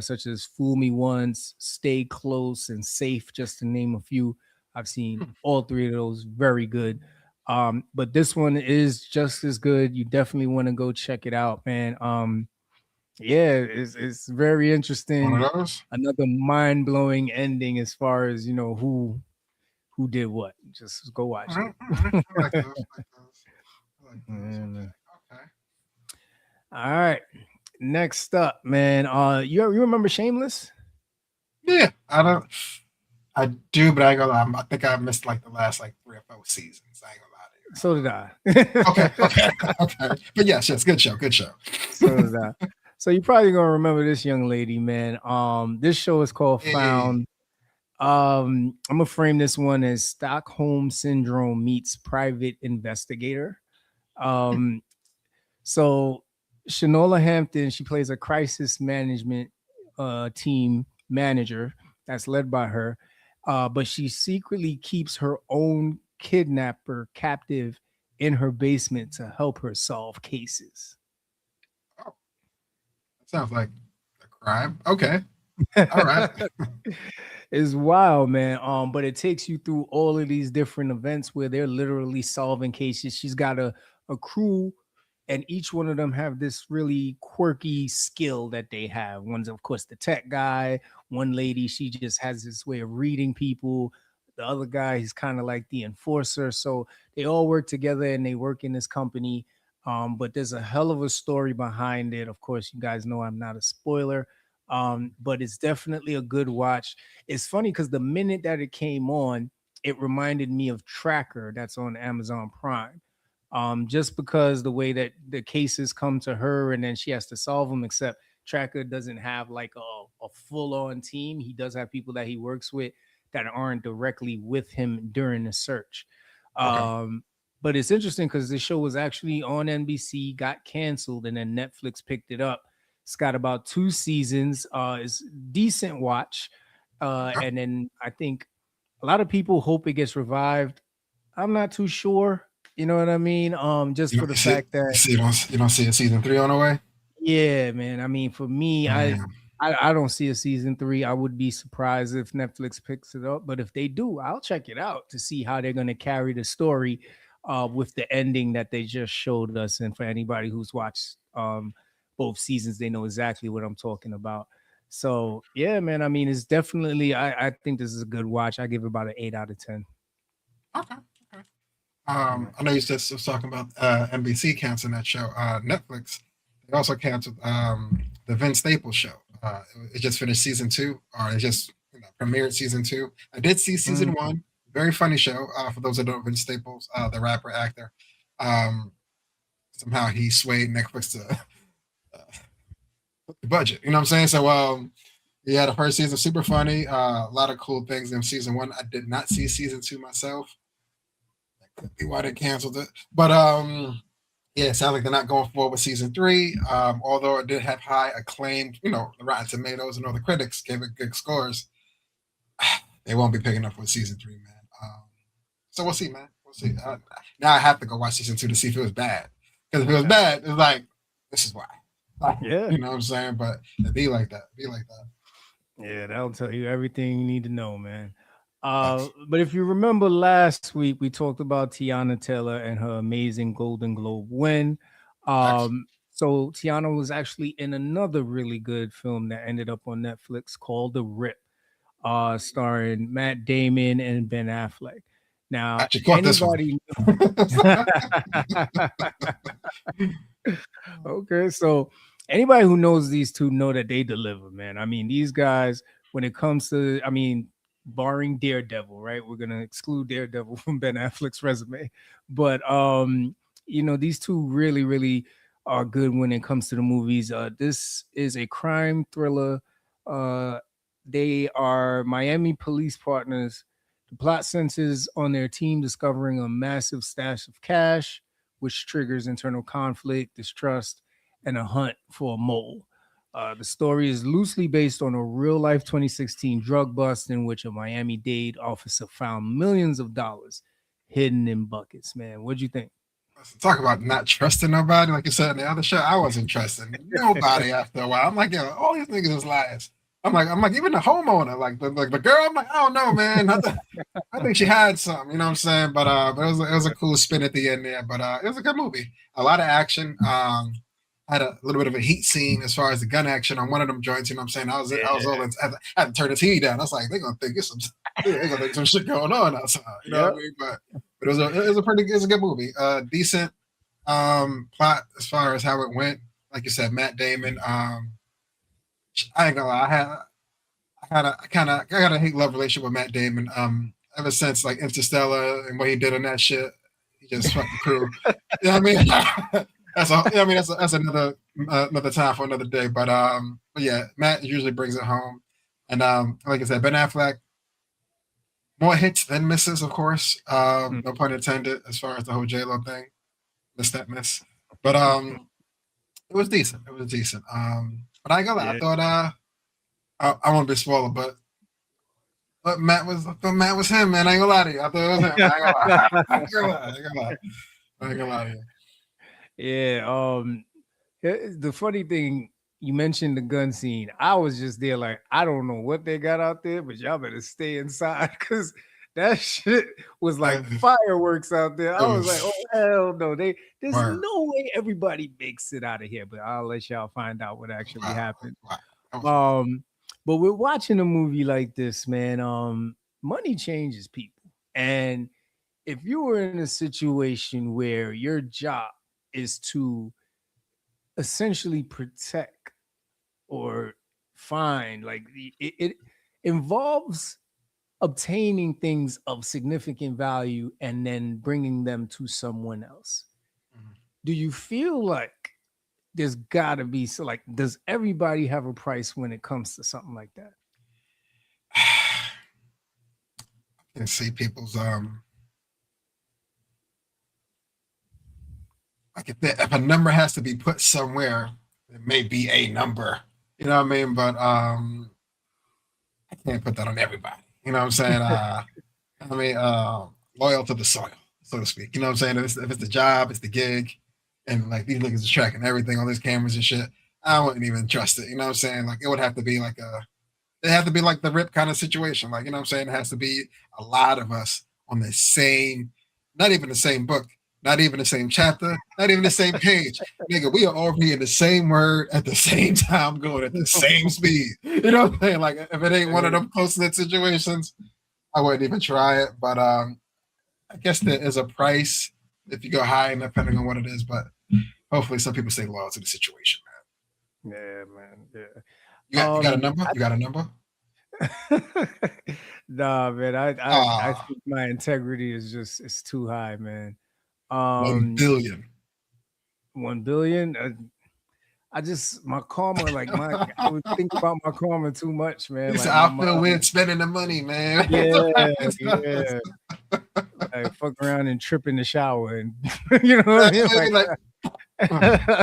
such as Fool Me Once, Stay Close, and Safe, just to name a few. I've seen all 3 of those. Very good. But this one is just as good. You definitely want to go check it out, man. Yeah, it's very interesting. One of those? Another mind-blowing ending as far as, you know, who did what. Just go watch it. I like those. Okay. Okay. All right. Next up, man. You remember Shameless? Yeah, I do, but I ain't gonna lie. I think I missed like the last 3 or 4 seasons. I ain't gonna lie to you. So did I. Okay. But yes, good show. So did I. So you're probably gonna remember this young lady, man. This show is called Found. I'm gonna frame this one as Stockholm Syndrome meets Private Investigator. So Shanola Hampton, she plays a crisis management team manager that's led by her, but she secretly keeps her own kidnapper captive in her basement to help her solve cases. Oh, that sounds like a crime. Okay. All right. It's wild, man. But it takes you through all of these different events where they're literally solving cases. She's got a crew, and each one of them have this really quirky skill that they have. One's, of course, the tech guy. One lady, she just has this way of reading people. The other guy, he's kind of like the enforcer. So they all work together and they work in this company. But there's a hell of a story behind it. Of course, you guys know I'm not a spoiler. But it's definitely a good watch. It's funny because the minute that it came on, it reminded me of Tracker that's on Amazon Prime. Just because the way that the cases come to her and then she has to solve them, except Tracker doesn't have like a full-on team. He does have people that he works with that aren't directly with him during the search. Okay. But it's interesting because the show was actually on NBC, got canceled, and then Netflix picked it up. It's got about 2 seasons. It's decent watch. Okay. And then I think a lot of people hope it gets revived. I'm not too sure. You know what I mean? Just You, for don't, the you see fact that you don't see a season 3 on the way? yeah, man. I mean, for me, I Damn. I, I don't see a season 3. I would be surprised if Netflix picks it up, but if they do, I'll check it out to see how they're going to carry the story with the ending that they just showed us. And for anybody who's watched both seasons, they know exactly what I'm talking about. So yeah, man. I mean, it's definitely. I think this is a good watch. I give it about an 8 out of 10. Okay. Okay. Yeah. I know you just was talking about NBC canceling that show. Netflix, they also canceled the Vince Staples show. It just finished season 2, or it just premiered season 2. I did see season Mm. 1. Very funny show. For those that don't know Vince Staples, the rapper actor. Um, Somehow he swayed Netflix to the budget. You know what I'm saying? So yeah, the first season super funny. A lot of cool things in season 1. I did not see season 2 myself. That could be why they canceled it. But yeah, it sounds like they're not going forward with season 3. Although it did have high acclaim, the Rotten Tomatoes and all the critics gave it good scores. They won't be picking up with season 3, man. So we'll see, man. We'll see. Now I have to go watch season 2 to see if it was bad. Because if it was bad, it's like this is why. Yeah. You know what I'm saying? But it be like that. Be like that. Yeah, that'll tell you everything you need to know, man. Facts. But if you remember last week, we talked about Tiana Taylor and her amazing Golden Globe win. Facts. So Tiana was actually in another really good film that ended up on Netflix called The Rip, starring Matt Damon and Ben Affleck. Now, Actually caught this one. anybody okay, so anybody who knows these two know that they deliver, man. I mean, these guys, when it comes to, I mean, barring Daredevil, right? We're gonna exclude Daredevil from Ben Affleck's resume, but these two really, really are good when it comes to the movies. This is a crime thriller. Uh, they are Miami police partners. The plot centers on their team discovering a massive stash of cash, which triggers internal conflict, distrust, and a hunt for a mole. The story is loosely based on a real life 2016 drug bust in which a Miami Dade officer found millions of dollars hidden in buckets. Man, what'd you think? Talk about not trusting nobody. Like you said in the other show, I wasn't trusting nobody after a while. I'm like, yo, all these niggas is liars. I'm like, even the homeowner, like the girl, I'm like, I don't know, man. I think she had something, you know what I'm saying? But it was a cool spin at the end there. But it was a good movie. A lot of action. Had a little bit of a heat scene as far as the gun action on one of them joints. You know what I'm saying? I was all in, I had to turn the TV down. I was like, they're gonna think some shit going on outside. You know what I mean? But it was a good movie. Decent plot as far as how it went. Like you said, Matt Damon. I ain't gonna lie, I got a hate love relationship with Matt Damon. Ever since like Interstellar and what he did on that shit, he just fucked the crew. You know what I mean? That's another time for another day. But yeah, Matt usually brings it home. And like I said, Ben Affleck, more hits than misses, of course. No pun intended, as far as the whole J-Lo thing. Miss that miss. But it was decent. It was decent. But I ain't gonna lie, I thought I won't be spoiled, but I thought Matt was him, man. I ain't gonna lie to you. I thought it was him. I ain't gonna lie. I ain't gonna lie. I ain't gonna lie to you. Yeah. The funny thing, you mentioned the gun scene. I was just there, like, I don't know what they got out there, but y'all better stay inside because that shit was like It fireworks out there. I was like, was oh hell no. There's word. no way everybody makes it out of here, but I'll let y'all find out what actually Wow. happened. Wow. That was wild. But we're watching a movie like this, man. Money changes people. And if you were in a situation where your job is to essentially protect or find, like, it involves obtaining things of significant value and then bringing them to someone else. Mhm. Do you feel like there's got to be, so, like, does everybody have a price when it comes to something like that? I can see people's like if a number has to be put somewhere, it may be a number. You know what I mean? But I can't put that on everybody. You know what I'm saying? I mean, loyal to the soil, so to speak. You know what I'm saying? If it's the job, it's the gig, and like these niggas are tracking everything on these cameras and shit. I wouldn't even trust it. You know what I'm saying? Like it would have to be like it have to be like the rip kind of situation. Like, you know what I'm saying? It has to be a lot of us on the same, not even the same book, not even the same chapter, not even the same page. Nigga, we are all reading the same word at the same time, going at the same speed. You know what I'm saying? Like, if it ain't one of them close knit situations, I wouldn't even try it. But I guess there is a price if you go high, depending on what it is. But hopefully, some people stay loyal to the situation, Yeah, man. Yeah. man. You got a number? You got a number? Nah, man. I Ah, think my integrity is just, it's too high, man. 1 billion. 1 billion. I just, my karma, like, I would think about my karma too much, man. He said, Like my I feel mom. weird spending the money, man. Yeah, yeah. Like fuck around and trip in the shower, and you know what I mean? Like, Like,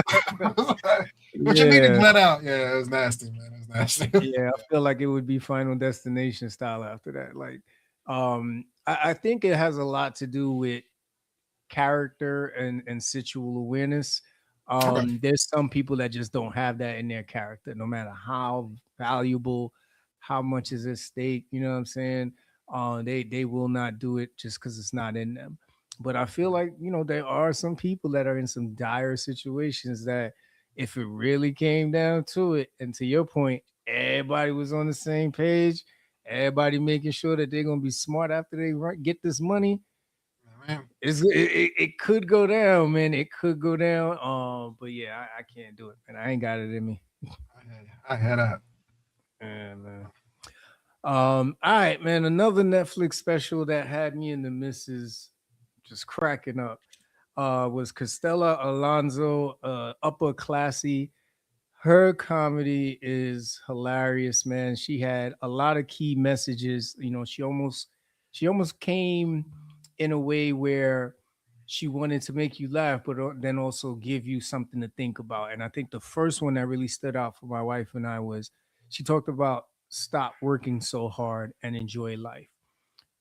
what you mean it yeah, let out? Yeah, it was nasty, man. It was nasty. yeah. I feel like it would be Final Destination style after that. Like, I think it has a lot to do with character and sexual awareness. Okay. There's some people that just don't have that in their character, no matter how valuable, how much is at stake. You know what I'm saying? They will not do it just because it's not in them. But I feel like, there are some people that are in some dire situations that, if it really came down to it, and to your point, everybody was on the same page, everybody making sure that they're gonna be smart after they get this money. Man, It could go down, man. It could go down. But yeah, I can't do it, man. I ain't got it in me. I had that. Yeah, man. All right, man. Another Netflix special that had me and the missus just cracking up was Costella Alonso, Upper Classy. Her comedy is hilarious, man. She had a lot of key messages. She almost came in a way where she wanted to make you laugh, but then also give you something to think about. And I think the first one that really stood out for my wife and I was, she talked about stop working so hard and enjoy life.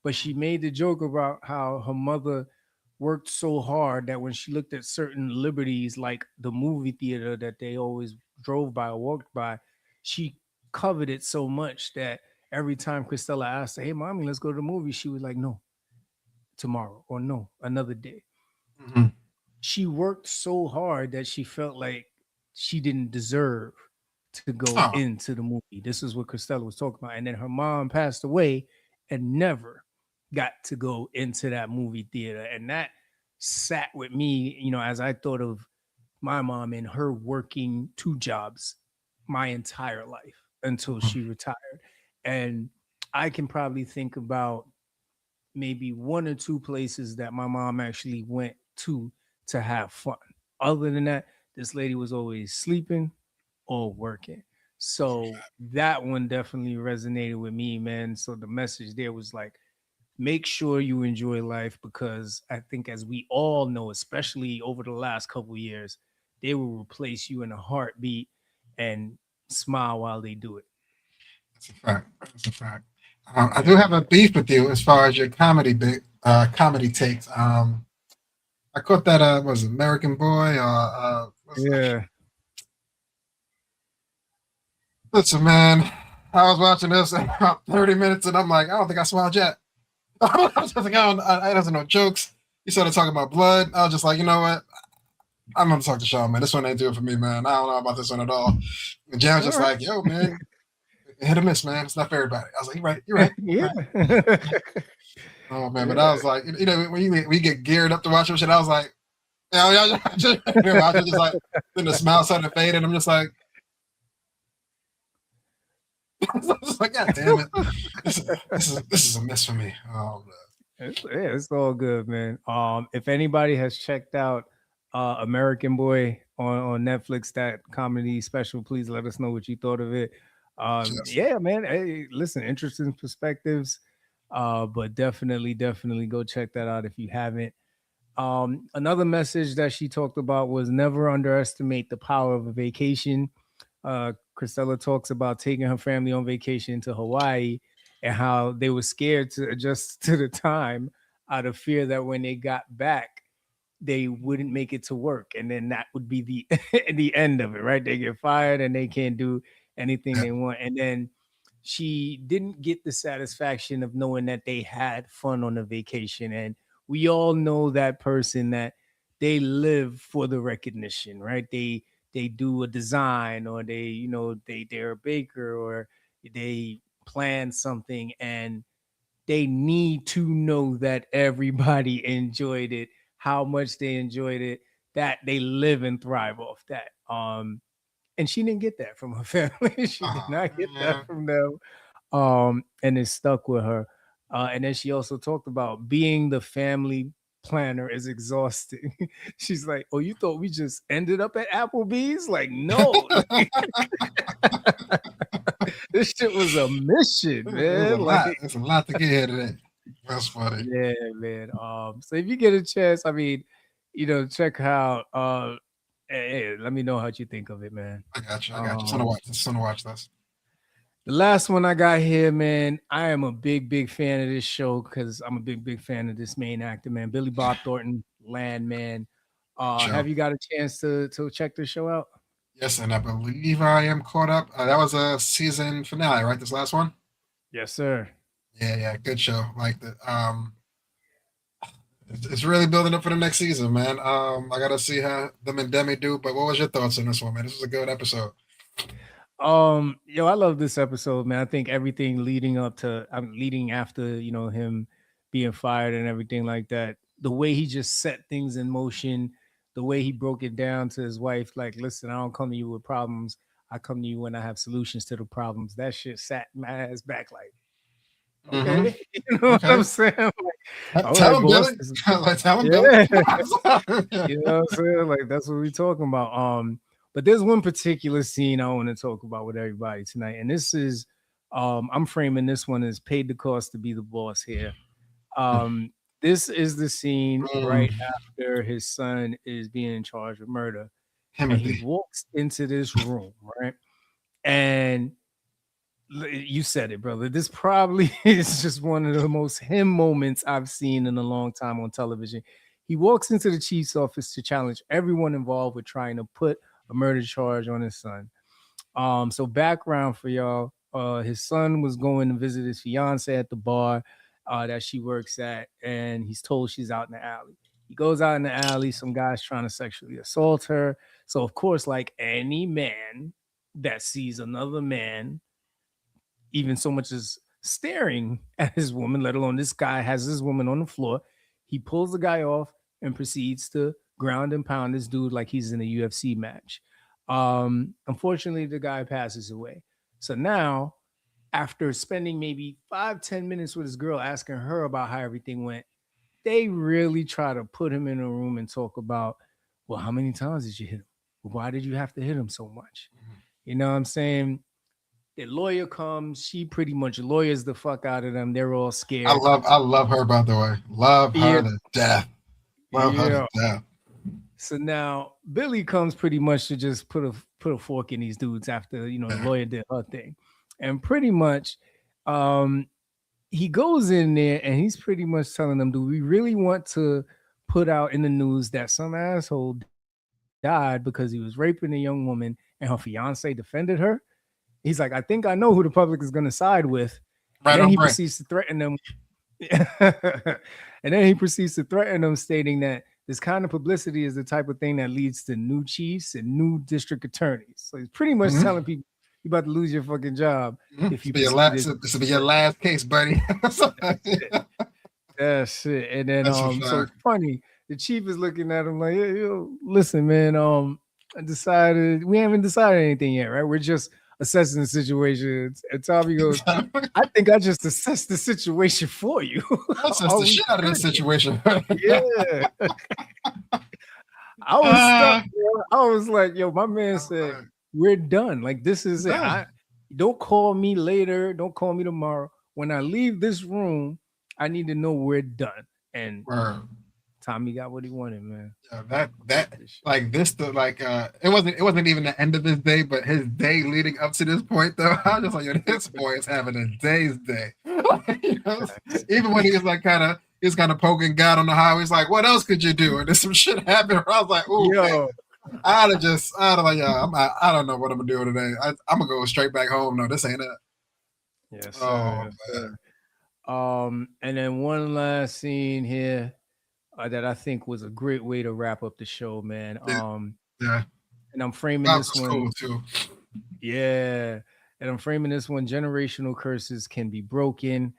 But she made the joke about how her mother worked so hard that when she looked at certain liberties, like the movie theater that they always drove by or walked by, she coveted so much that every time Christella asked her, "Hey, mommy, let's go to the movie," she was like, "No, tomorrow," or "No, another day." Mhm. She worked so hard that she felt like she didn't deserve to go Oh, into the movie. This is what Christella was talking about. And then her mom passed away and never got to go into that movie theater. And that sat with me, as I thought of my mom and her working two jobs my entire life until mhm. she retired. And I can probably think about maybe one or two places that my mom actually went to have fun. Other than that, this lady was always sleeping or working. So that one definitely resonated with me, man. So the message there was like, make sure you enjoy life, because I think, as we all know, especially over the last couple years, they will replace you in a heartbeat, and smile while they do it. That's a fact. That's a fact. I do Yeah. have a beef with you as far as your comedy comedy takes. I caught that. Was it American Boy? Yeah. Listen, man. I was watching this about 30 minutes, and I'm like, I don't think I smiled yet. I was just like, I doesn't know jokes. He started talking about blood. I was just like, you know what? I'm gonna talk to Sean, man. This one ain't doing for me, man. I don't know about this one at all. And Jan was All just right. like, yo, man, hit or miss, man. It's not for everybody. I was like, you're right, you're right. Yeah. Oh man, but I Yeah. was like, when you get geared up to watch some shit, I was like, yeah, I was just like, then the smile started fading. I'm just like, I was just like, God damn it, this is a miss for me. Oh It's all good, man. If anybody has checked out American Boy on Netflix, that comedy special, please let us know what you thought of it. yes. Yeah, man. Hey, listen, interesting perspectives. But definitely go check that out if you haven't. Another message that she talked about was never underestimate the power of a vacation. Christella talks about taking her family on vacation to Hawaii and how they were scared to adjust to the time out of fear that when they got back, they wouldn't make it to work. And then that would be the the end of it, right? They get fired and they can't do anything Yeah. they want. And then she didn't get the satisfaction of knowing that they had fun on the vacation. And we all know that person that they live for the recognition, right? They do a design, or they, they're a baker, or they plan something, and they need to know that everybody enjoyed it, how much they enjoyed it, that they live and thrive off that. And she didn't get that from her family. She did Oh not get that man. from them. And it stuck with her. And then she also talked about being the family planner is exhausting. She's like, "Oh, you thought we just ended up at Applebee's? Like, no, this shit was a mission, There's a man. lot. Like, There's a lot to get here today. That's funny. yeah, man. So if you get a chance, I mean, check out. Hey, let me know how you think of it, man. I got you. I got you. Just want to Um, watch. Just want to watch this. The last one I got here, man. I am a big fan of this show because I'm a big fan of this main actor, man. Billy Bob Thornton, Landman. Show. Have you got a chance to check this show out? Yes, and I believe I am caught up. That was a season finale, right? This last one. Yes, sir. Yeah, yeah, good show. Like the it's really building up for the next season, man. I gotta see how them and Demi do. But what was your thoughts on this one, man? This was a good episode. Yo, I love this episode, man. I think everything leading up to, I'm leading after, him being fired and everything like that. The way he just set things in motion, the way he broke it down to his wife, like, listen, I don't come to you with problems. I come to you when I have solutions to the problems. That shit sat my ass back like, Mm-hmm. okay. You know what I'm Okay. saying? Like, all Tell right, him, boss. Billy. Like, tell him, Billy. Yeah. You know what I'm saying? Like, that's what we're talking about. But there's one particular scene I want to talk about with everybody tonight. And this is I'm framing this one as paid the cost to be the boss here. Um, this is the scene right Mm, after his son is being charged with murder. And he Timothy. walks into this room, right? And you said it, brother. This probably is just one of the most him moments I've seen in a long time on television. He walks into the chief's office to challenge everyone involved with trying to put a murder charge on his son. So background for y'all: his son was going to visit his fiance at the bar that she works at, and he's told she's out in the alley. He goes out in the alley. Some guy's trying to sexually assault her. So of course, like any man that sees another man even so much as staring at his woman, let alone this guy has his woman on the floor. He pulls the guy off and proceeds to ground and pound this dude like he's in a UFC match. Unfortunately, the guy passes away. So now, after spending maybe 5-10 minutes with his girl, asking her about how everything went, they really try to put him in a room and talk about, well, how many times did you hit him? Why did you have to hit him so much? You know what I'm saying? The lawyer comes, she pretty much lawyers the fuck out of them. They're all scared. I love her, by the way. Love Yeah, her to death. Love her to yeah. death. So now Billy comes pretty much to just put a fork in these dudes after the Yeah. lawyer did her thing, and pretty much, um, he goes in there and he's pretty much telling them, "Do we really want to put out in the news that some asshole died because he was raping a young woman and her fiance defended her. He's like, I think I know who the public is going to side with. And then Right he on brain. proceeds to threaten them. And then he proceeds to threaten them, stating that this kind of publicity is the type of thing that leads to new chiefs and new district attorneys. So he's pretty much Mm-hmm. telling people you're about to lose your fucking job Mm-hmm. if you This will be your last case, buddy. That's it. And then That's a so fact. it's funny. The chief is looking at him like, yo, listen, man, we haven't decided anything yet, right? We're just assessing the situation. And Tommy goes, I think I just assessed the situation for you. That's just the shit out of this situation. Yeah. I was stuck, bro. I was like, yo, my man said, we're done. Like, this is it. Don't call me later. Don't call me tomorrow. When I leave this room, I need to know we're done. And Tommy got what he wanted, man. Yeah, it wasn't even the end of his day, but his day leading up to this point though. I was just like, yo, this boy is having a day's day. You know, even when he was like kind of poking God on the highway, he's like, what else could you do? And then some shit happened. I was like, ooh, yo. I'd have like, yeah, I don't know what I'm gonna do today. I'm gonna go straight back home. No, this ain't it. Yes. Oh, man. And then one last scene here that I think was a great way to wrap up the show, man. Yeah. And I'm framing this one. Cool too. Yeah. And I'm framing this one. Generational curses can be broken.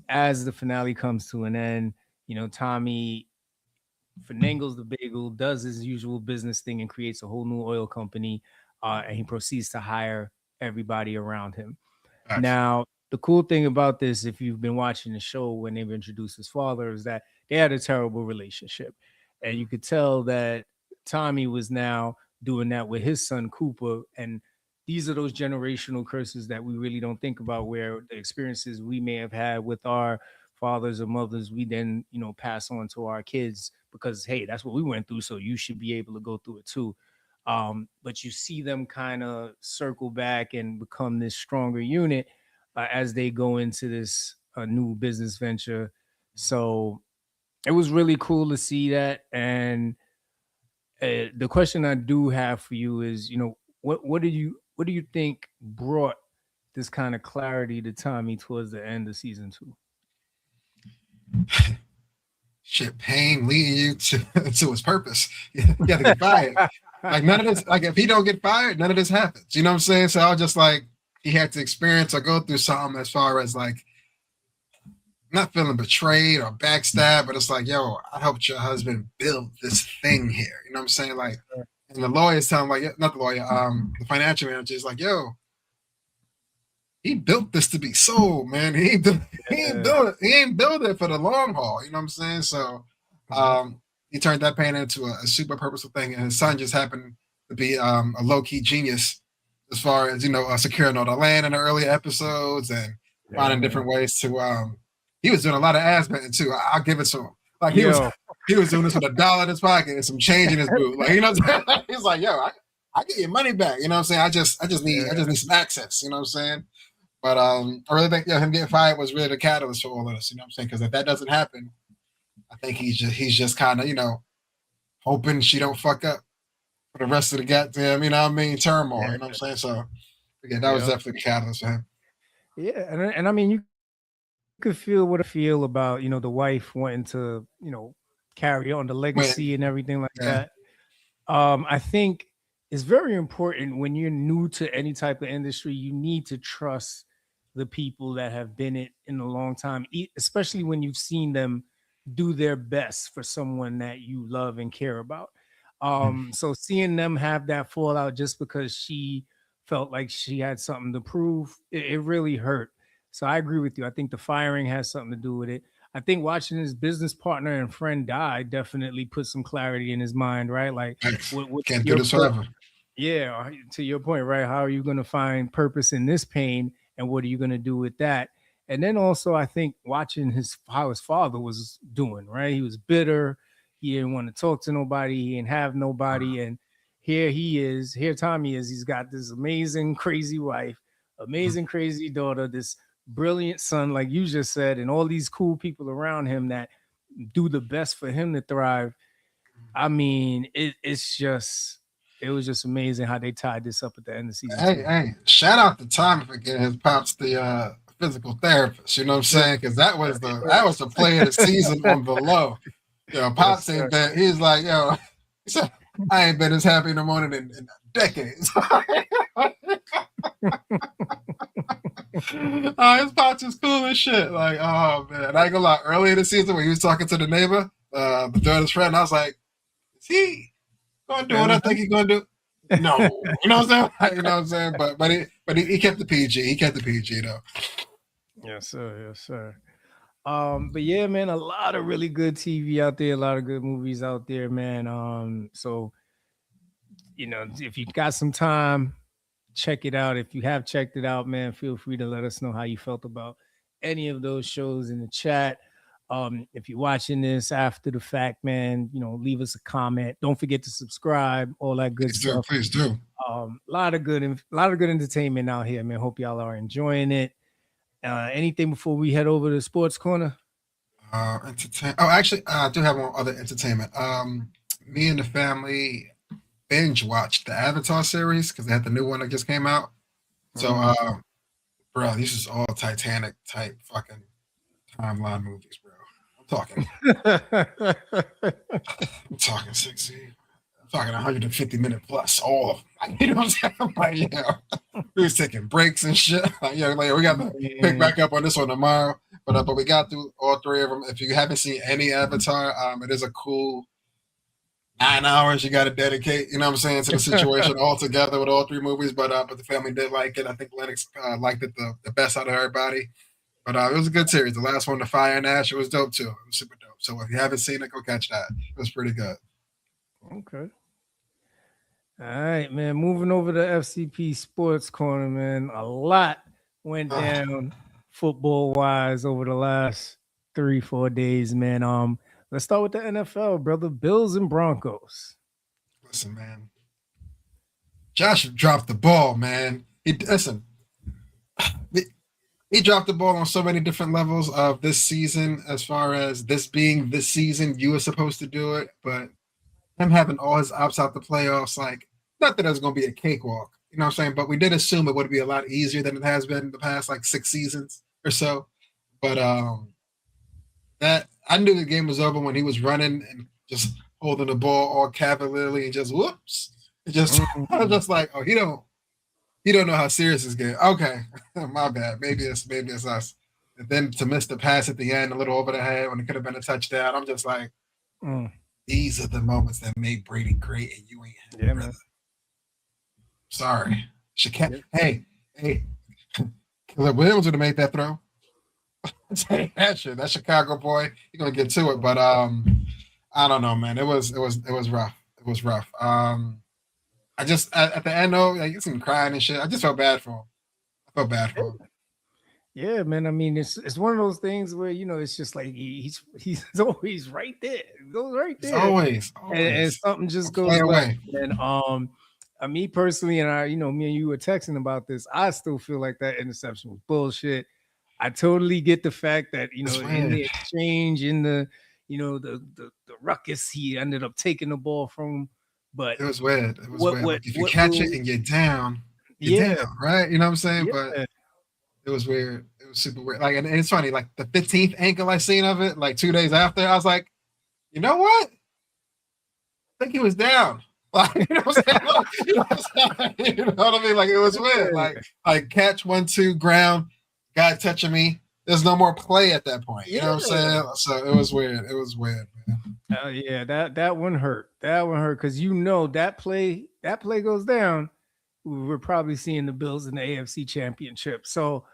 As the finale comes to an end, you know, Tommy finangles the bagel, does his usual business thing, and creates a whole new oil company. And he proceeds to hire everybody around him. Gotcha. Now, the cool thing about this, if you've been watching the show when they've introduced his father, is that they had a terrible relationship. And you could tell that Tommy was now doing that with his son, Cooper. And these are those generational curses that we really don't think about, where the experiences we may have had with our fathers or mothers, we then, you know, pass on to our kids because, hey, that's what we went through. So you should be able to go through it too. But you see them kind of circle back and become this stronger unit as they go into this new business venture. So it was really cool to see that. And the question I do have for you is, you know, what do you think brought this kind of clarity to Tommy towards the end of season 2? Shit, pain leading you to his purpose. You have to get fired. Like none of this, like if he don't get fired, none of this happens. You know what I'm saying? So I was just like, he had to experience or go through something as far as like not feeling betrayed or backstabbed, but it's like, yo, I helped your husband build this thing here. You know what I'm saying? Like, and the lawyer's telling like, not the lawyer, the financial manager is like, yo, he built this to be sold, man. He ain't build it for the long haul. You know what I'm saying? So he turned that pain into a super purposeful thing, and his son just happened to be a low-key genius as far as, you know, securing all the land in the early episodes and finding different ways to he was doing a lot of ass betting too. I'll give it to him. Like he was doing this with $1 in his pocket and some change in his boot. Like, you know what I'm saying? He's like, yo, I get your money back. You know what I'm saying? I just need some access. You know what I'm saying? But I really think him getting fired was really the catalyst for all of this. You know what I'm saying? Because if that doesn't happen, I think he's just kind of, you know, hoping she don't fuck up for the rest of the goddamn, you know what I mean, turmoil. You know what I'm saying? So again, that was definitely the catalyst for him. Yeah, and I mean, you could feel what I feel about, you know, the wife wanting to, you know, carry on the legacy and everything like that. I think it's very important when you're new to any type of industry, you need to trust the people that have been in a long time, especially when you've seen them do their best for someone that you love and care about. So seeing them have that fallout just because she felt like she had something to prove, it really hurt. So I agree with you. I think the firing has something to do with it. I think watching his business partner and friend die definitely put some clarity in his mind, right? Like, can't do this forever. Yeah, to your point, right? How are you going to find purpose in this pain, and what are you going to do with that? And then also, I think watching how his father was doing, right? He was bitter. He didn't want to talk to nobody. He didn't have nobody. And here Tommy is. He's got this amazing, crazy wife, amazing, crazy daughter, this brilliant son, like you just said, and all these cool people around him that do the best for him to thrive. I mean, it was just amazing how they tied this up at the end of season two. Hey, shout out to Tommy for getting his pops the physical therapist. You know what I'm saying? Because that was the play of the season on the low. Pops ain't been. He's like, he said, I ain't been as happy in the morning in decades. His pops is cool as shit. Like, oh man, I ain't gonna lie. Earlier in the season when he was talking to the neighbor, the daughter's friend, I was like, is he gonna do what I think he's gonna do? No, you know what I'm saying? You know what I'm saying? But he kept the PG. He kept the PG though. Yes, sir. Yes, sir. But yeah, man, a lot of really good TV out there, a lot of good movies out there, man. So if you got some time, check it out. If you have checked it out, man, feel free to let us know how you felt about any of those shows in the chat. If you're watching this after the fact, man, leave us a comment. Don't forget to subscribe, all that good stuff. Please do. A lot of good entertainment out here, man. Hope y'all are enjoying it. Anything before we head over to Sports Corner? Actually, I do have one other entertainment. Me and the family binge watched the Avatar series because they had the new one that just came out. So, bro, these is all Titanic type fucking timeline movies, bro. I'm talking 60. I'm talking 150-minute plus. All of them. You know what I'm saying? I'm like, we was taking breaks and shit. We got to pick back up on this one tomorrow. But we got through all three of them. If you haven't seen any Avatar, it is a cool 9 hours you got to dedicate. You know what I'm saying, to the situation altogether with all three movies. But the family did like it. I think Lennox liked it the best out of everybody. But it was a good series. The last one, The Fire and Ash, it was dope too. It was super dope. So if you haven't seen it, go catch that. It was pretty good. Okay. All right, man. Moving over to FCP Sports Corner, man. A lot went down football-wise over the last 3-4 days, man. Let's start with the NFL, brother. Bills and Broncos. Listen, man. Josh dropped the ball, man. He dropped the ball on so many different levels of this season, as far as this being this season, you were supposed to do it, but him having all his ops out the playoffs, like, not that it was going to be a cakewalk, you know what I'm saying? But we did assume it would be a lot easier than it has been in the past, 6 seasons or so. But that I knew the game was over when he was running and just holding the ball all cavalierly and just whoops. I was just like, oh, he don't know how serious this game. Okay, my bad. Maybe it's us. And then to miss the pass at the end, a little over the head when it could have been a touchdown. I'm just like, these are the moments that made Brady great, and you ain't him, brother. Sorry, Hey, Caleb Williams would have made that throw. That Chicago boy, you're gonna get to it, but I don't know, man. It was rough. It was rough. I just at the end though, he's crying and shit. I just felt bad for him. I felt bad for him. Yeah, man. I mean, it's one of those things where it's just like he's always right there. He goes right there. Always. And something just goes away. And me personally, and me and you were texting about this. I still feel like that interception was bullshit. I totally get the fact that in the exchange, in the the ruckus, he ended up taking the ball from him. But it was weird. It was weird. If you catch it and you're down, down, right? You know what I'm saying? Yeah. But it was weird. It was super weird. And it's funny, the 15th angle I seen of it, 2 days after, I was like, you know what? I think he was down. You know what I'm saying? You know what I mean? It was weird. Catch 1-2 ground, guy touching me. There's no more play at that point. You know what I'm saying? So it was weird. It was weird, man. Yeah, that one hurt. That one hurt because that play goes down. We're probably seeing the Bills in the AFC Championship. So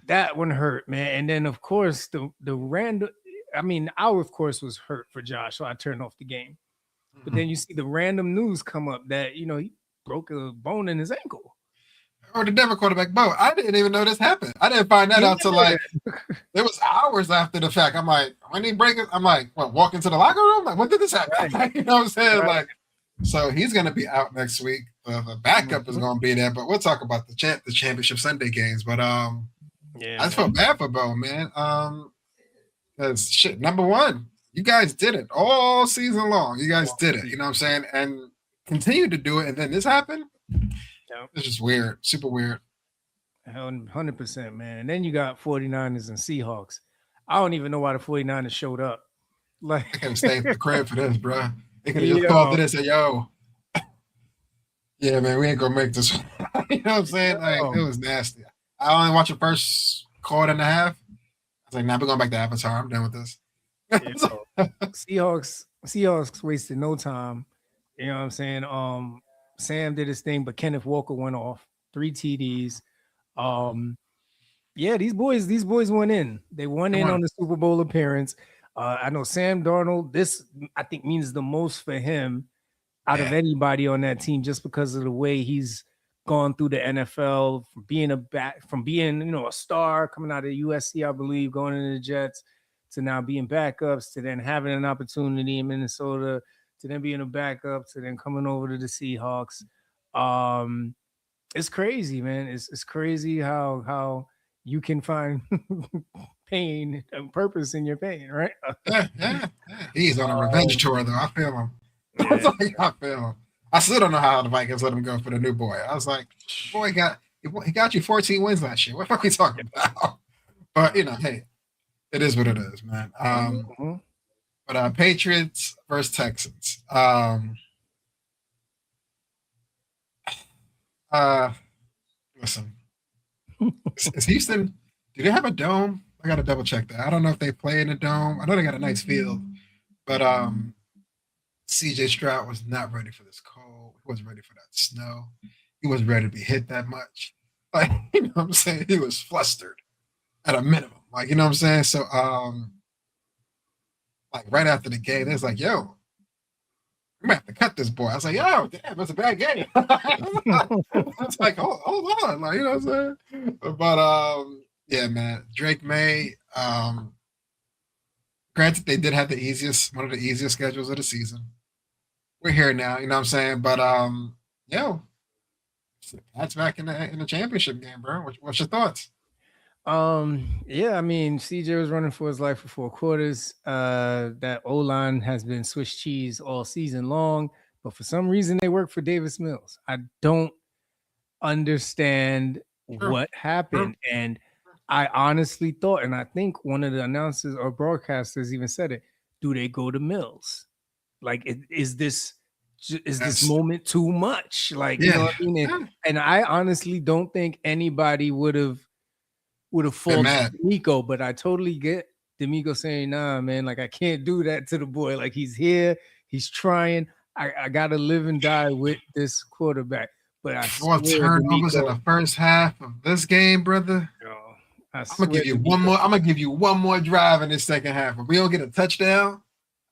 that one hurt, man. And then of course the random. I mean, of course was hurt for Josh, so I turned off the game. But then you see the random news come up that he broke a bone in his ankle. Or the Denver quarterback, Bo. I didn't even know this happened. I didn't find that out till it was hours after the fact. I'm like, when he break it, I'm like, walk into the locker room? When did this happen? Right. You know what I'm saying? Right. So he's gonna be out next week. The backup is gonna be there, but we'll talk about the championship Sunday games. But I just felt bad for Bo, man. Because number one, you guys did it all season long. You guys All did it. You season. know what I'm saying? And continue to do it. And then this happened. Yeah. It's just weird. Super weird. 100%, man. And then you got 49ers and Seahawks. I don't even know why the 49ers showed up. Like, I could have stayed at the crib for this, bro. They could have just called yo, to this and said, yo, yeah, man, we ain't gonna make this. You know what I'm saying? Like, it yo. was nasty. I only watched the first quarter and a half. I was like, nah, we're going back to Avatar. I'm done with this. Yo. Seahawks wasted no time. You know what I'm saying? Sam did his thing, but Kenneth Walker went off 3 TDs. Yeah, these boys went in. They won in on the Super Bowl appearance. I know Sam Darnold. This I think means the most for him out of anybody on that team, just because of the way he's gone through the NFL, from being a star coming out of USC, I believe, going into the Jets, to now being backups, to then having an opportunity in Minnesota, to then being a backup, to then coming over to the Seahawks. It's crazy, man. It's crazy how you can find pain and purpose in your pain, right? Yeah. He's on a revenge tour, though. I feel him. Yeah. I feel him. I still don't know how the Vikings let him go for the new boy. I was like, boy, he got you 14 wins last year. What the fuck are we talking about? But hey, it is what it is, man. But Patriots versus Texans. Listen, is Houston? Do they have a dome? I got to double check that. I don't know if they play in a dome. I know they got a nice field, but CJ Stroud was not ready for this cold. He wasn't ready for that snow. He wasn't ready to be hit that much. Like, you know what I'm saying? He was flustered at a minimum. Like, you know what I'm saying? So, like right after the game, they was like, yo, we might have to cut this boy. I was like, yo, damn, that's a bad game. It's like, hold on. Like, you know what I'm saying? But yeah, man, Drake May, granted, they did have one of the easiest schedules of the season. We're here now, you know what I'm saying? But yo, that's back in the championship game, bro. What's your thoughts? Yeah, I mean, CJ was running for his life for 4 quarters. That O-line has been Swiss cheese all season long, but for some reason they work for Davis Mills. I don't understand what happened. And I honestly thought, and I think one of the announcers or broadcasters even said it, do they go to Mills? Like, is this moment too much? Like, you know what I mean? And I honestly don't think anybody would have faulted D'Amico, but I totally get D'Amico saying, nah, man, like I can't do that to the boy. Like, he's here, he's trying. I gotta live and die with this quarterback. But I swear, turnovers in the first half of this game, brother. I'm gonna give you one more. I'm gonna give you one more drive in this second half. If we don't get a touchdown,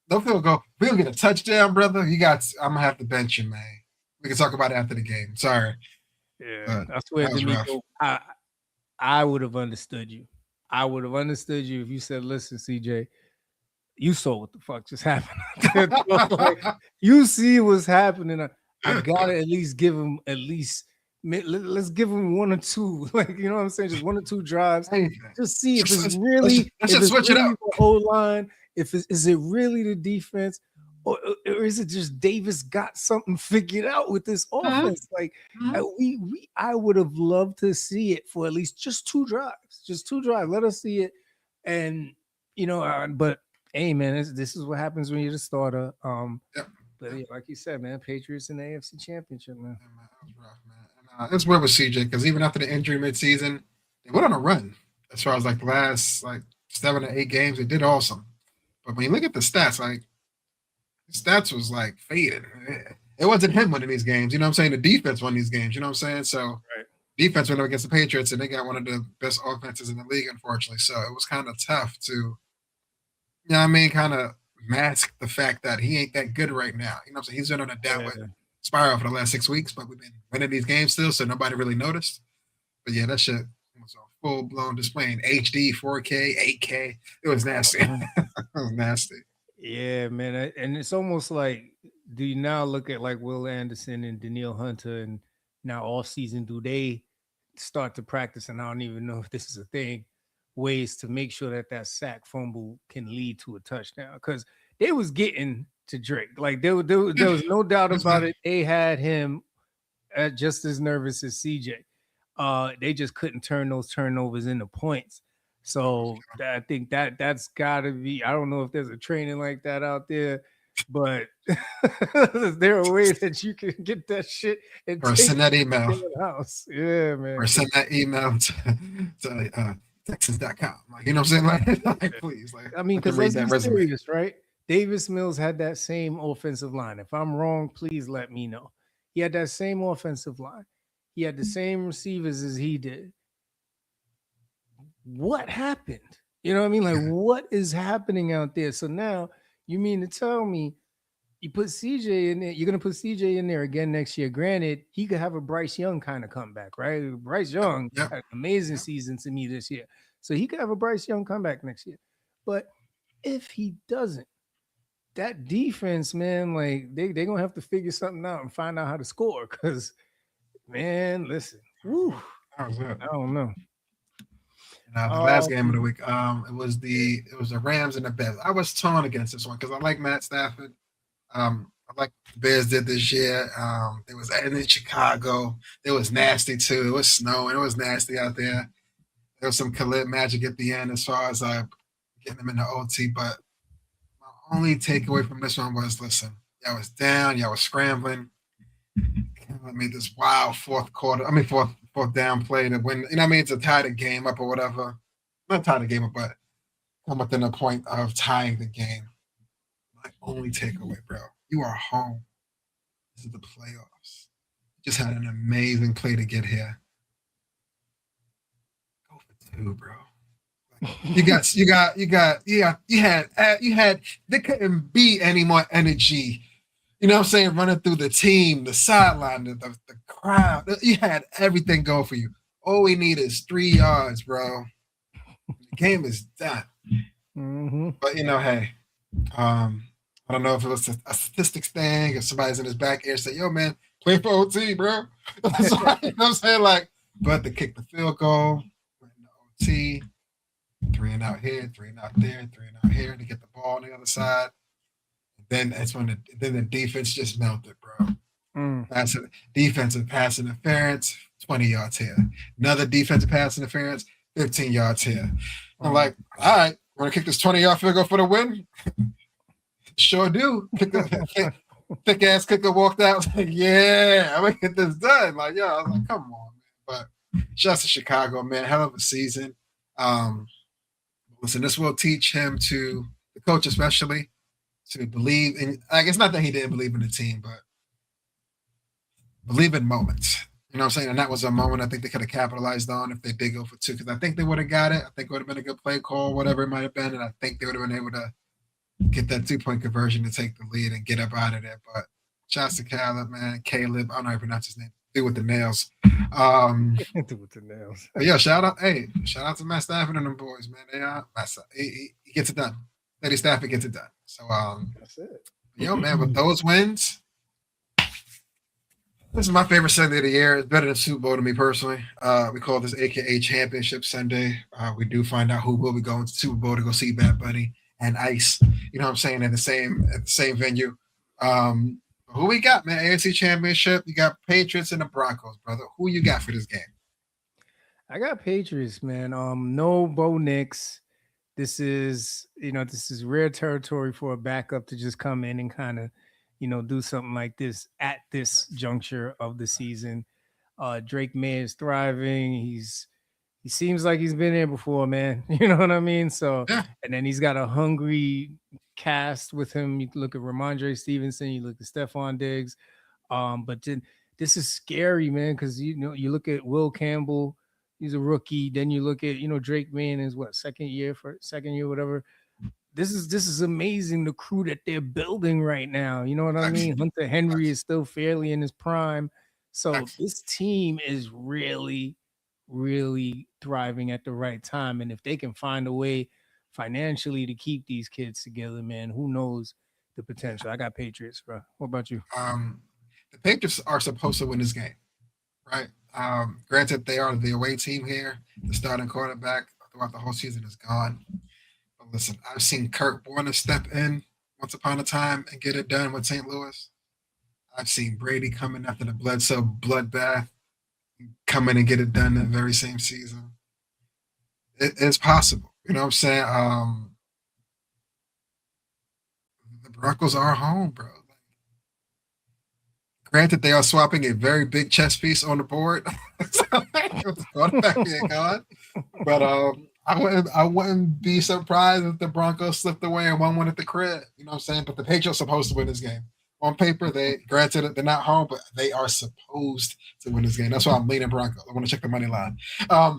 don't feel go. If we don't get a touchdown, brother. I'm gonna have to bench you, man. We can talk about it after the game. Sorry. Yeah, I swear, D'Amico, I would have understood you. I would have understood you if you said, "Listen, CJ, you saw what the fuck just happened. Like, you see what's happening. I gotta at least give him let's give him 1 or 2. Like, you know what I'm saying? Just 1 or 2 drives. Just see if it's really let's just switch it up. The whole line. Is it really the defense? Or is it just Davis got something figured out with this offense? Like, I would have loved to see it for at least just 2 drives. Just 2 drives. Let us see it. And but hey, man, this is what happens when you're the starter. But yeah, like you said, man, Patriots in the AFC Championship, man. Yeah, man, that was rough, man. And, it's weird with CJ because even after the injury midseason, they went on a run. As far as like the last 7 or 8 games, they did awesome. But when you look at the stats, like his stats was like faded. It wasn't him winning these games. You know what I'm saying? The defense won these games. You know what I'm saying? So defense went up against the Patriots, and they got one of the best offenses in the league, unfortunately. So it was kind of tough to, you know what I mean, kind of mask the fact that he ain't that good right now. You know what I'm saying? He's been on a downward spiral for the last 6 weeks, but we've been winning these games still, so nobody really noticed. But yeah, that shit was a full-blown display in HD, 4K, 8K. It was nasty. It was nasty. Yeah, man. And it's almost like, do you now look at like Will Anderson and Danielle Hunter, and now all season, do they start to practice? And I don't even know if this is a thing ways to make sure that sack fumble can lead to a touchdown, because they was getting to Drake. Like there was no doubt about it. They had him just as nervous as CJ. They just couldn't turn those turnovers into points. So I think that's got to be. I don't know if there's a training like that out there, but there are ways that you can get that shit and or send that email. House. Yeah, man. Or send that email to Texans.com. Like, you know what I'm saying? Like please. Like, I mean, because let's be serious, right? Davis Mills had that same offensive line. If I'm wrong, please let me know. He had that same offensive line. He had the same receivers as he did. What happened? You know what I mean? Like, what is happening out there? So now you mean to tell me you put CJ in there, you're going to put CJ in there again next year. Granted, he could have a Bryce Young kind of comeback, right? Bryce Young had an amazing season to me this year. So he could have a Bryce Young comeback next year. But if he doesn't, that defense, man, like they're going to have to figure something out and find out how to score. Because, man, listen, woo, How was that? I don't know. The last game of the week, it was the Rams and the Bears. I was torn against this one because I like Matt Stafford. I like the Bears did this year. It was in Chicago. It was nasty too. It was snowing. It was nasty out there. There was some Khalid magic at the end as far as getting them in the OT. But my only takeaway from this one was, listen, y'all was down. Y'all was scrambling. I made this wild fourth down play to win. You know what I mean? To tie the game up or whatever. Not tie the game up, but come within a point of tying the game. My only takeaway, bro. You are home. This is the playoffs. You just had an amazing play to get here. Go for two, bro. You had. There couldn't be any more energy. You know what I'm saying? Running through the team, the sideline, the crowd. You had everything go for you. All we need is 3 yards, bro. The game is done. Mm-hmm. But, hey, I don't know if it was a statistics thing, if somebody's in his back ear say, yo, man, play for OT, bro. You know what I'm saying? Like, but to kick the field goal, OT, 3 and out here, 3 and out there, 3 and out here to get the ball on the other side. Then that's when the defense just melted, bro. Defensive pass interference, 20 yards here. Another defensive pass interference, 15 yards here. I'm like, all right, want to kick this 20-yard field goal for the win? Sure do. Thick ass kicker walked out. Like, yeah, I'm gonna get this done. Like, yo, I was like, come on, man. But just to Chicago, man, hell of a season. Listen, this will teach him to the coach especially to believe in. Like, it's not that he didn't believe in the team, but believe in moments. You know what I'm saying? And that was a moment I think they could have capitalized on if they did go for 2, because I think they would have got it. I think it would have been a good play call, whatever it might have been, and I think they would have been able to get that 2-point conversion to take the lead and get up out of there. But shouts to Caleb, man. Caleb, I don't know how to pronounce his name. Do with the nails. Do with the nails. Yeah, shout out to Matt Stafford and them boys, man. They are he gets it done. Lady Stafford gets it done. So that's it. Yo, man, with those wins, this is my favorite Sunday of the year. It's better than Super Bowl to me personally. We call this AKA Championship Sunday. We do find out who will be going to Super Bowl to go see Bad Bunny and Ice. You know what I'm saying? At the same venue. Who we got, man? AFC Championship. You got Patriots and the Broncos, brother. Who you got for this game? I got Patriots, man. No Bo Nix. This is rare territory for a backup to just come in and kind of, do something like this at this juncture of the season. Drake May is thriving. He seems like he's been there before, man. You know what I mean? So, and then he's got a hungry cast with him. You look at Ramondre Stevenson, you look at Stephon Diggs. But then this is scary, man, because you look at Will Campbell, he's a rookie. Then you look at Drake May in his second year, whatever. This is amazing, the crew that they're building right now. You know what I mean? Hunter Henry is still fairly in his prime. So this team is really, really thriving at the right time. And if they can find a way financially to keep these kids together, man, who knows the potential. I got Patriots, bro. What about you? The Patriots are supposed to win this game, right? Granted, they are the away team here. The starting quarterback, throughout the whole season is gone. But listen, I've seen Kurt Warner step in once upon a time and get it done with St. Louis. I've seen Brady come in after the Bledsoe bloodbath, come in and get it done that very same season. It's possible. You know what I'm saying? The Broncos are home, bro. Granted, they are swapping a very big chess piece on the board with the quarterback being gone, but I wouldn't be surprised if the Broncos slipped away and won one at the crib. You know what I'm saying? But the Patriots are supposed to win this game. On paper, granted they're not home, but they are supposed to win this game. That's why I'm leaning Broncos. I want to check the money line. I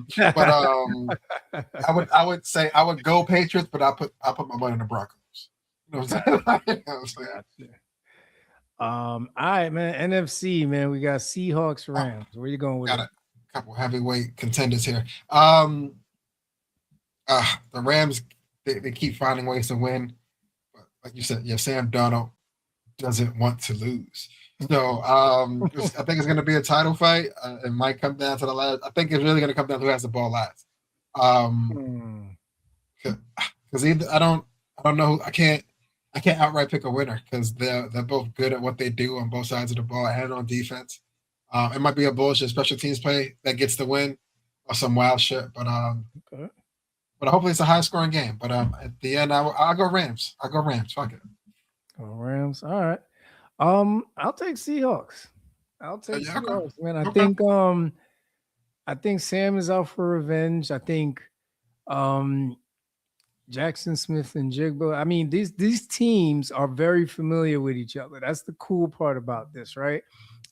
would say I would go Patriots, but I put my money on the Broncos. You know what I'm saying? You know what I'm saying? All right, man. NFC, man. We got Seahawks, Rams. Where you going with Got it? a couple heavyweight contenders here. The Rams, they keep finding ways to win. But like you said, Sam Darnold doesn't want to lose. So I think it's going to be a title fight. It might come down to the last. I think it's really going to come down to who has the ball last. Because I don't know. I can't outright pick a winner because they're both good at what they do on both sides of the ball and on defense. It might be a bullshit special teams play that gets the win or some wild shit, but hopefully it's a high scoring game. But at the end, I'll go Rams. I'll go Rams. Fuck it. Oh, Rams. All right. I'll take Seahawks. I'll take Seahawks, man. I think Sam is out for revenge. I think Jackson Smith and Jigba. I mean, these teams are very familiar with each other. That's the cool part about this, right?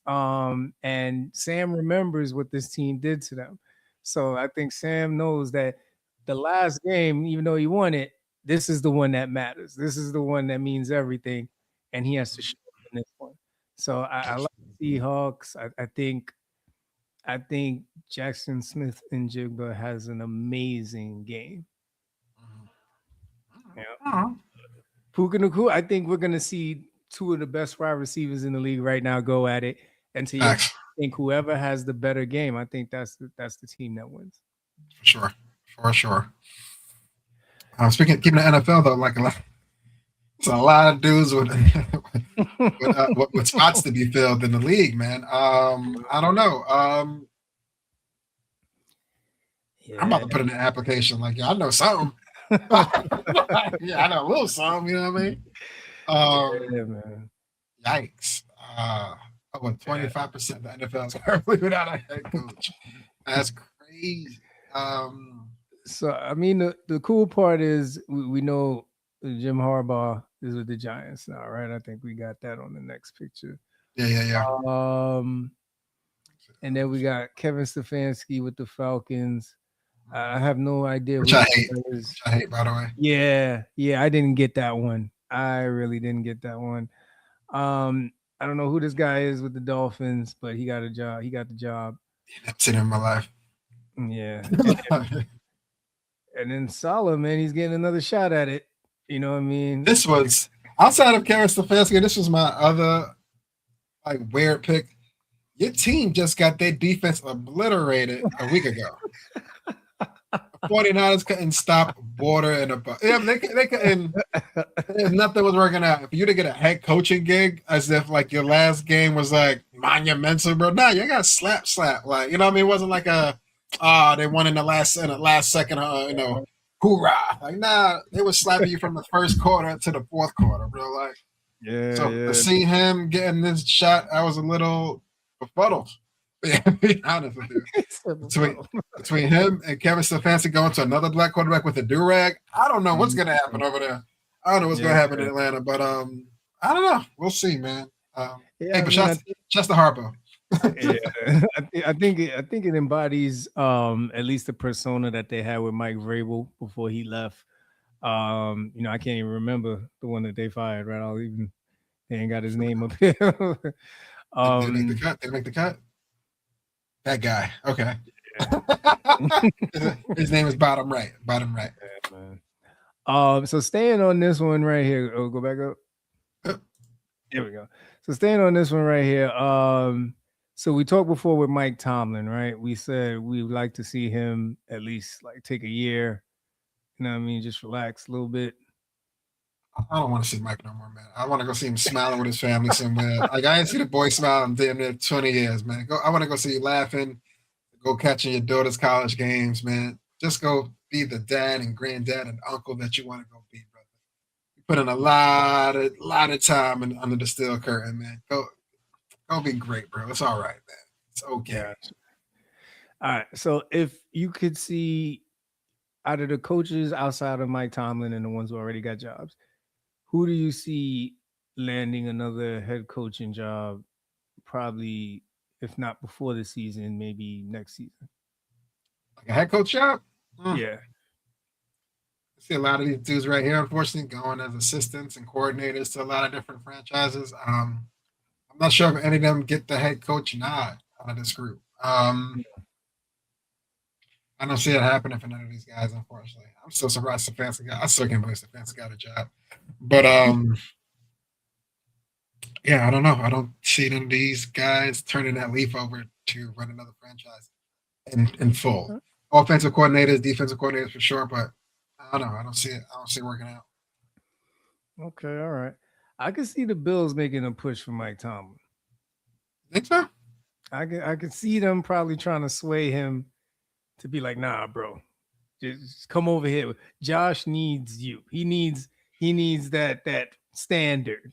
And Sam remembers what this team did to them. So I think Sam knows that the last game, even though he won it, this is the one that matters. This is the one that means everything, and he has to show up in this one. So I like Seahawks. I think Jackson Smith and Jigba has an amazing game. Yeah. Puka Nacua, I think we're gonna see two of the best wide receivers in the league right now go at it. And I think whoever has the better game, I think that's the team that wins. For sure. Speaking of keeping the NFL though, like it's a lot of dudes with spots to be filled in the league, man. I don't know. I'm about to put in an application. Like, I know something. Yeah, I know a little something. You know what I mean? Man. Yikes! 25% of the NFL is currently without a head coach. That's crazy. So I mean, the cool part is we know Jim Harbaugh is with the Giants now, right? I think we got that on the next picture. Yeah. And then we got Kevin Stefanski with the Falcons. I have no idea. Which I hate, by the way. Yeah. I didn't get that one. I really didn't get that one. I don't know who this guy is with the Dolphins, but he got a job. He got the job. I've seen him in my life. Yeah. And then Salah, man, he's getting another shot at it. You know what I mean? This was outside of Kevin Stefanski. This was my other weird pick. Your team just got their defense obliterated a week ago. The 49ers couldn't stop water in a bucket. Yeah, they couldn't. Nothing was working out. For you to get a head coaching gig as if like your last game was like monumental, bro. Nah, you got slap. Like, you know what I mean? It wasn't like they won in the last second, hoorah. Like, nah, they were slapping you from the first quarter to the fourth quarter, bro. Like, to see him getting this shot, I was a little befuddled. Yeah, to be honest with you. Between him and Kevin Stefanski going to another black quarterback with a do-rag, I don't know what's gonna happen over there. I don't know what's gonna happen in Atlanta, but I don't know. We'll see, man. Shouts to Harbaugh. I think it embodies at least the persona that they had with Mike Vrabel before he left. I can't even remember the one that they fired. Right? They ain't got his name up here. They make the cut. That guy. Okay. His name is Bottom Right. Yeah, man. So staying on this one right here. Oh, go back up. There we go. So staying on this one right here. So we talked before with Mike Tomlin, right? We said we would like to see him at least like take a year. You know what I mean? Just relax a little bit. I don't want to see Mike no more, man. I want to go see him smiling with his family somewhere. Like I ain't see the boy smile in damn near 20 years, man. Go. I want to go see you laughing, go catching your daughter's college games, man. Just go be the dad and granddad and uncle that you want to go be, brother. You put in a lot of time under the steel curtain, man. Go be great, bro. It's all right, man. It's okay. Yeah. All right. So if you could see out of the coaches outside of Mike Tomlin and the ones who already got jobs, who do you see landing another head coaching job? Probably, if not before the season, maybe next season. Like a head coach job. Yeah. I see a lot of these dudes right here, unfortunately, going as assistants and coordinators to a lot of different franchises. I'm not sure if any of them get the head coach nod out of this group. I don't see it happening for none of these guys, unfortunately. I'm still surprised Stefanski got. I still can't believe Stefanski got a job, but yeah, I don't know. I don't see none of these guys turning that leaf over to run another franchise in full. Offensive coordinators, defensive coordinators for sure, but I don't know. I don't see it. I don't see it working out. Okay, all right. I can see the Bills making a push for Mike Tomlin. Think so? I can see them probably trying to sway him to be like, nah, bro, just come over here. Josh needs you. He needs that standard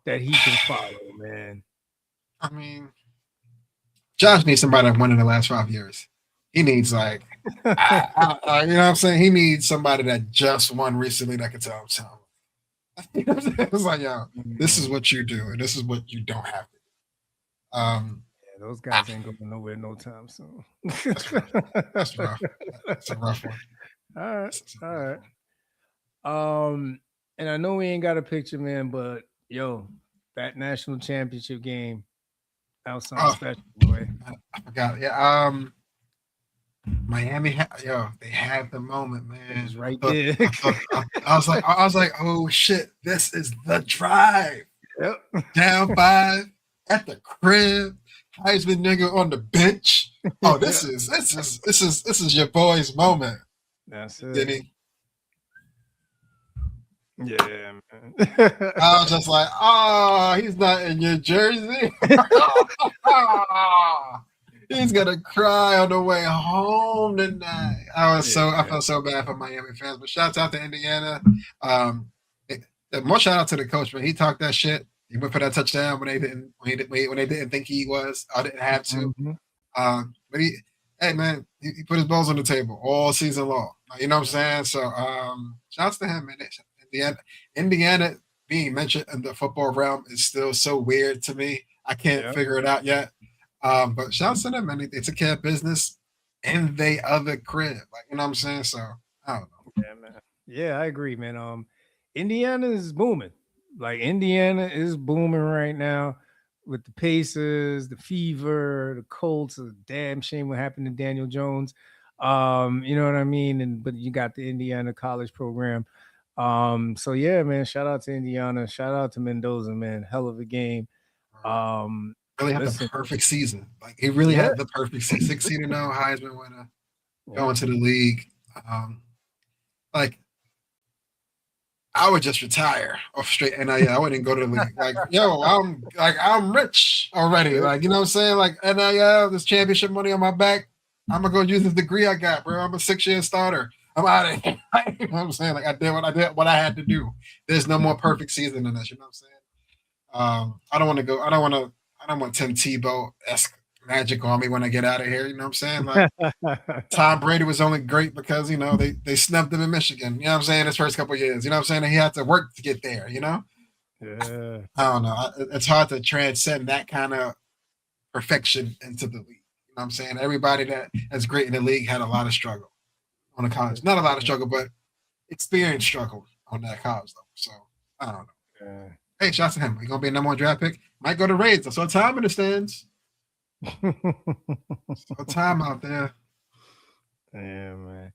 that he can follow, man. I mean, Josh needs somebody that won in the last 5 years. He needs like, you know what I'm saying? He needs somebody that just won recently that can tell him something. You know what I'm saying? It's like, yo, this is what you do, and this is what you don't have to do. Yeah, those guys ain't going nowhere no time soon. That's rough. That's a rough one. All right. And I know we ain't got a picture, man, but yo, that national championship game, that was something special, boy. I forgot. Yeah. Miami, they had the moment, man. It was right there. I was like, oh shit, this is the drive. Yep. Down 5 at the crib, Heisman nigga on the bench. Oh, this is your boy's moment. That's it. Did he? Yeah, man. I was just like, oh, he's not in your jersey. He's gonna cry on the way home tonight. I felt so bad for Miami fans, but shouts out to Indiana. More shout out to the coach, man. He talked that shit. He went for that touchdown when they didn't think he was or didn't have to. Mm-hmm. But hey man, he put his balls on the table all season long. You know what I'm saying? So shouts to him, man. Indiana being mentioned in the football realm is still so weird to me. I can't figure it out yet. But shouts to them, man. They took care of business in the other crib. Like, you know what I'm saying? So I don't know. Yeah, man. Yeah, I agree, man. Indiana is booming. Like Indiana is booming right now with the Pacers, the Fever, the Colts. It's a damn shame what happened to Daniel Jones. You know what I mean? But you got the Indiana college program. So yeah, man. Shout out to Indiana. Shout out to Mendoza, man. Hell of a game. Really had the perfect season. Like he really had the perfect season. 16-0 Heisman winner, going to the league. Like I would just retire off straight NIL. I wouldn't go to the league. Like, yo, I'm rich already. Like, you know what I'm saying? Like NIL, this championship money on my back. I'm gonna go use this degree I got, bro. I'm a 6-year starter. I'm out of here. You know what I'm saying? Like I did what I had to do. There's no more perfect season than this. You know what I'm saying? I don't want Tim Tebow-esque magic on me when I get out of here. You know what I'm saying? Like Tom Brady was only great because, you know, they snubbed him in Michigan. You know what I'm saying? His first couple of years. You know what I'm saying? And he had to work to get there, you know? Yeah. I don't know. It's hard to transcend that kind of perfection into the league. You know what I'm saying? Everybody that's great in the league had a lot of struggle on the college. Not a lot of struggle, but experience struggle on that college level. So I don't know. Yeah. Hey, shouts to him. He's gonna be a number 1 draft pick. Might go to Raids. I saw Tom in the stands. Saw Tom out there. Yeah, man.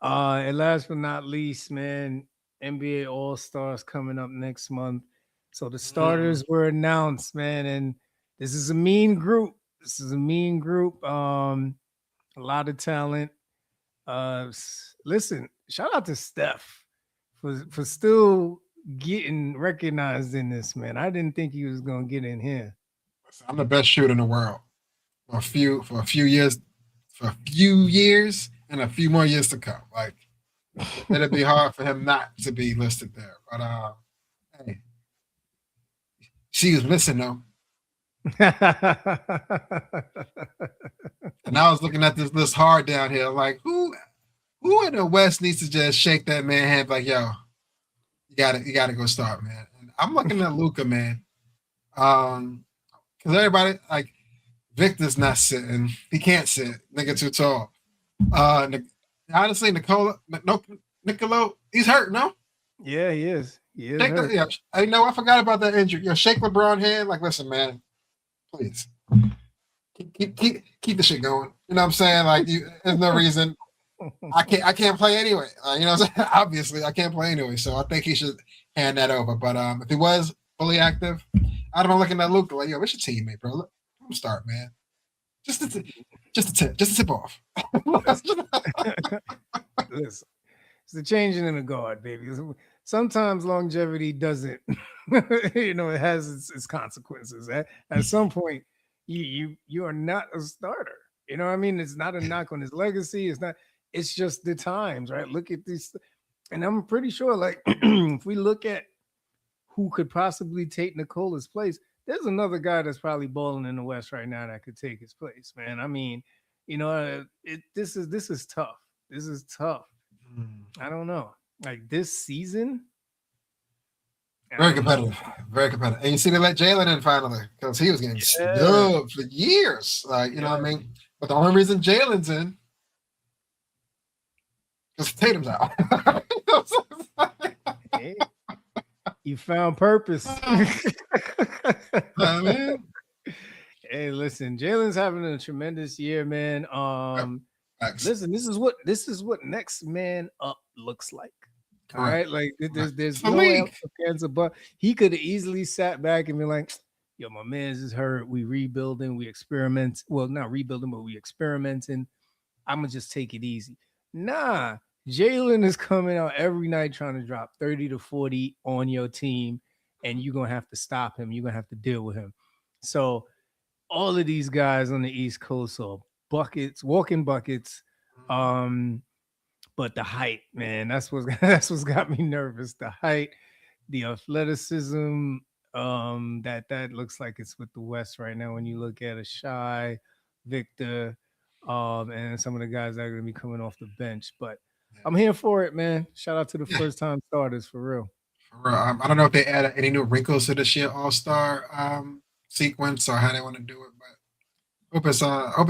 And last but not least, man, NBA All-Stars coming up next month. So the starters were announced, man, and this is a mean group. This is a mean group. A lot of talent. Listen, shout out to Steph for still getting recognized in this, man. I didn't think he was gonna get in here. I'm the best shooter in the world for a few years, and a few more years to come. Like it'd be hard for him not to be listed there. But hey, she was missing though. And I was looking at this list hard down here, like who in the West needs to just shake that man hand, like yo, you gotta go start, man. And I'm looking at Luca, man. Because everybody like Victor's not sitting, he can't sit, nigga too tall. Honestly, Nicolo, he's hurt, no? Yeah, he is. He is Shake hurt. yeah, I know I forgot about that injury. Yo, shake LeBron hand, like listen, man, please keep the shit going. You know what I'm saying? Like, there's no reason I can't play anyway. You know what I'm saying? Obviously, I can't play anyway, so I think he should hand that over. But if he was fully active, I'd have been looking at Luke like, yo, what's your teammate, bro? Let him start, man. Just a tip off. Listen, it's the changing in the guard, baby. Sometimes longevity doesn't, it has its consequences. At some point, you are not a starter. You know what I mean? It's not a knock on his legacy. It's not. It's just the times, right? Look at this, and I'm pretty sure, like, if we look at who could possibly take Nicola's place, there's another guy that's probably balling in the West right now that could take his place, man. I mean, this is tough. This is tough. I don't know. Like this season, very competitive. Very competitive. And you see they let Jalen in finally because he was getting snubbed for years. Like, you know what I mean? But the only reason Jalen's in is Tatum's out. Hey, you found purpose. Man. Hey, listen, Jalen's having a tremendous year, man. Listen, this is what next man up looks like. All right, like there's no answer, but he could have easily sat back and be like, "Yo, my man's is hurt. We rebuilding. We experiment. Well, not rebuilding, but we experimenting. I'm gonna just take it easy." Nah, Jalen is coming out every night trying to drop 30 to 40 on your team, and you're gonna have to stop him. You're gonna have to deal with him. So all of these guys on the East Coast are buckets, walking buckets. But the height, man, that's what's got me nervous. The height, the athleticism, that looks like it's with the West right now. When you look at a Shy, Victor, and some of the guys that are gonna be coming off the bench. But I'm here for it, man. Shout out to the first time starters for real. I don't know if they added any new wrinkles to this year All-Star sequence or how they want to do it, but hope it's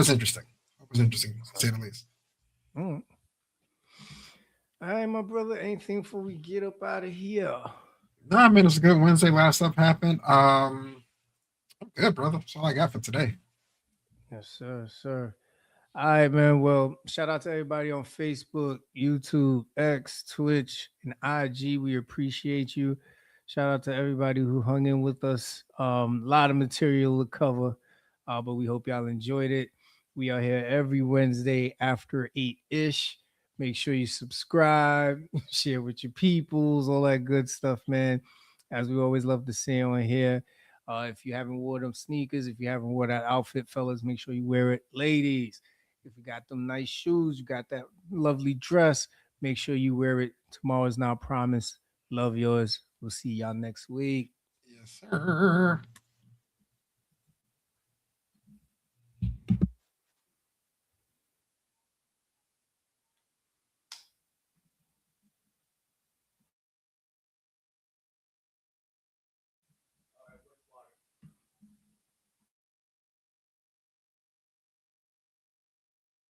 interesting. Hope it's interesting to say the least. Mm. All right, my brother. Anything before we get up out of here? No, I mean it's a good Wednesday. A lot of stuff happened. I'm good, brother. That's all I got for today. Yes, sir. All right, man. Well, shout out to everybody on Facebook, YouTube, X, Twitch, and IG. We appreciate you. Shout out to everybody who hung in with us. A lot of material to cover, but we hope y'all enjoyed it. We are here every Wednesday after 8-ish. Make sure you subscribe, share with your peoples, all that good stuff, man. As we always love to say on here. If you haven't wore them sneakers, if you haven't wore that outfit, fellas, make sure you wear it. Ladies, if you got them nice shoes, you got that lovely dress, make sure you wear it. Tomorrow is not promised. Love yours. We'll see y'all next week. Yes, sir.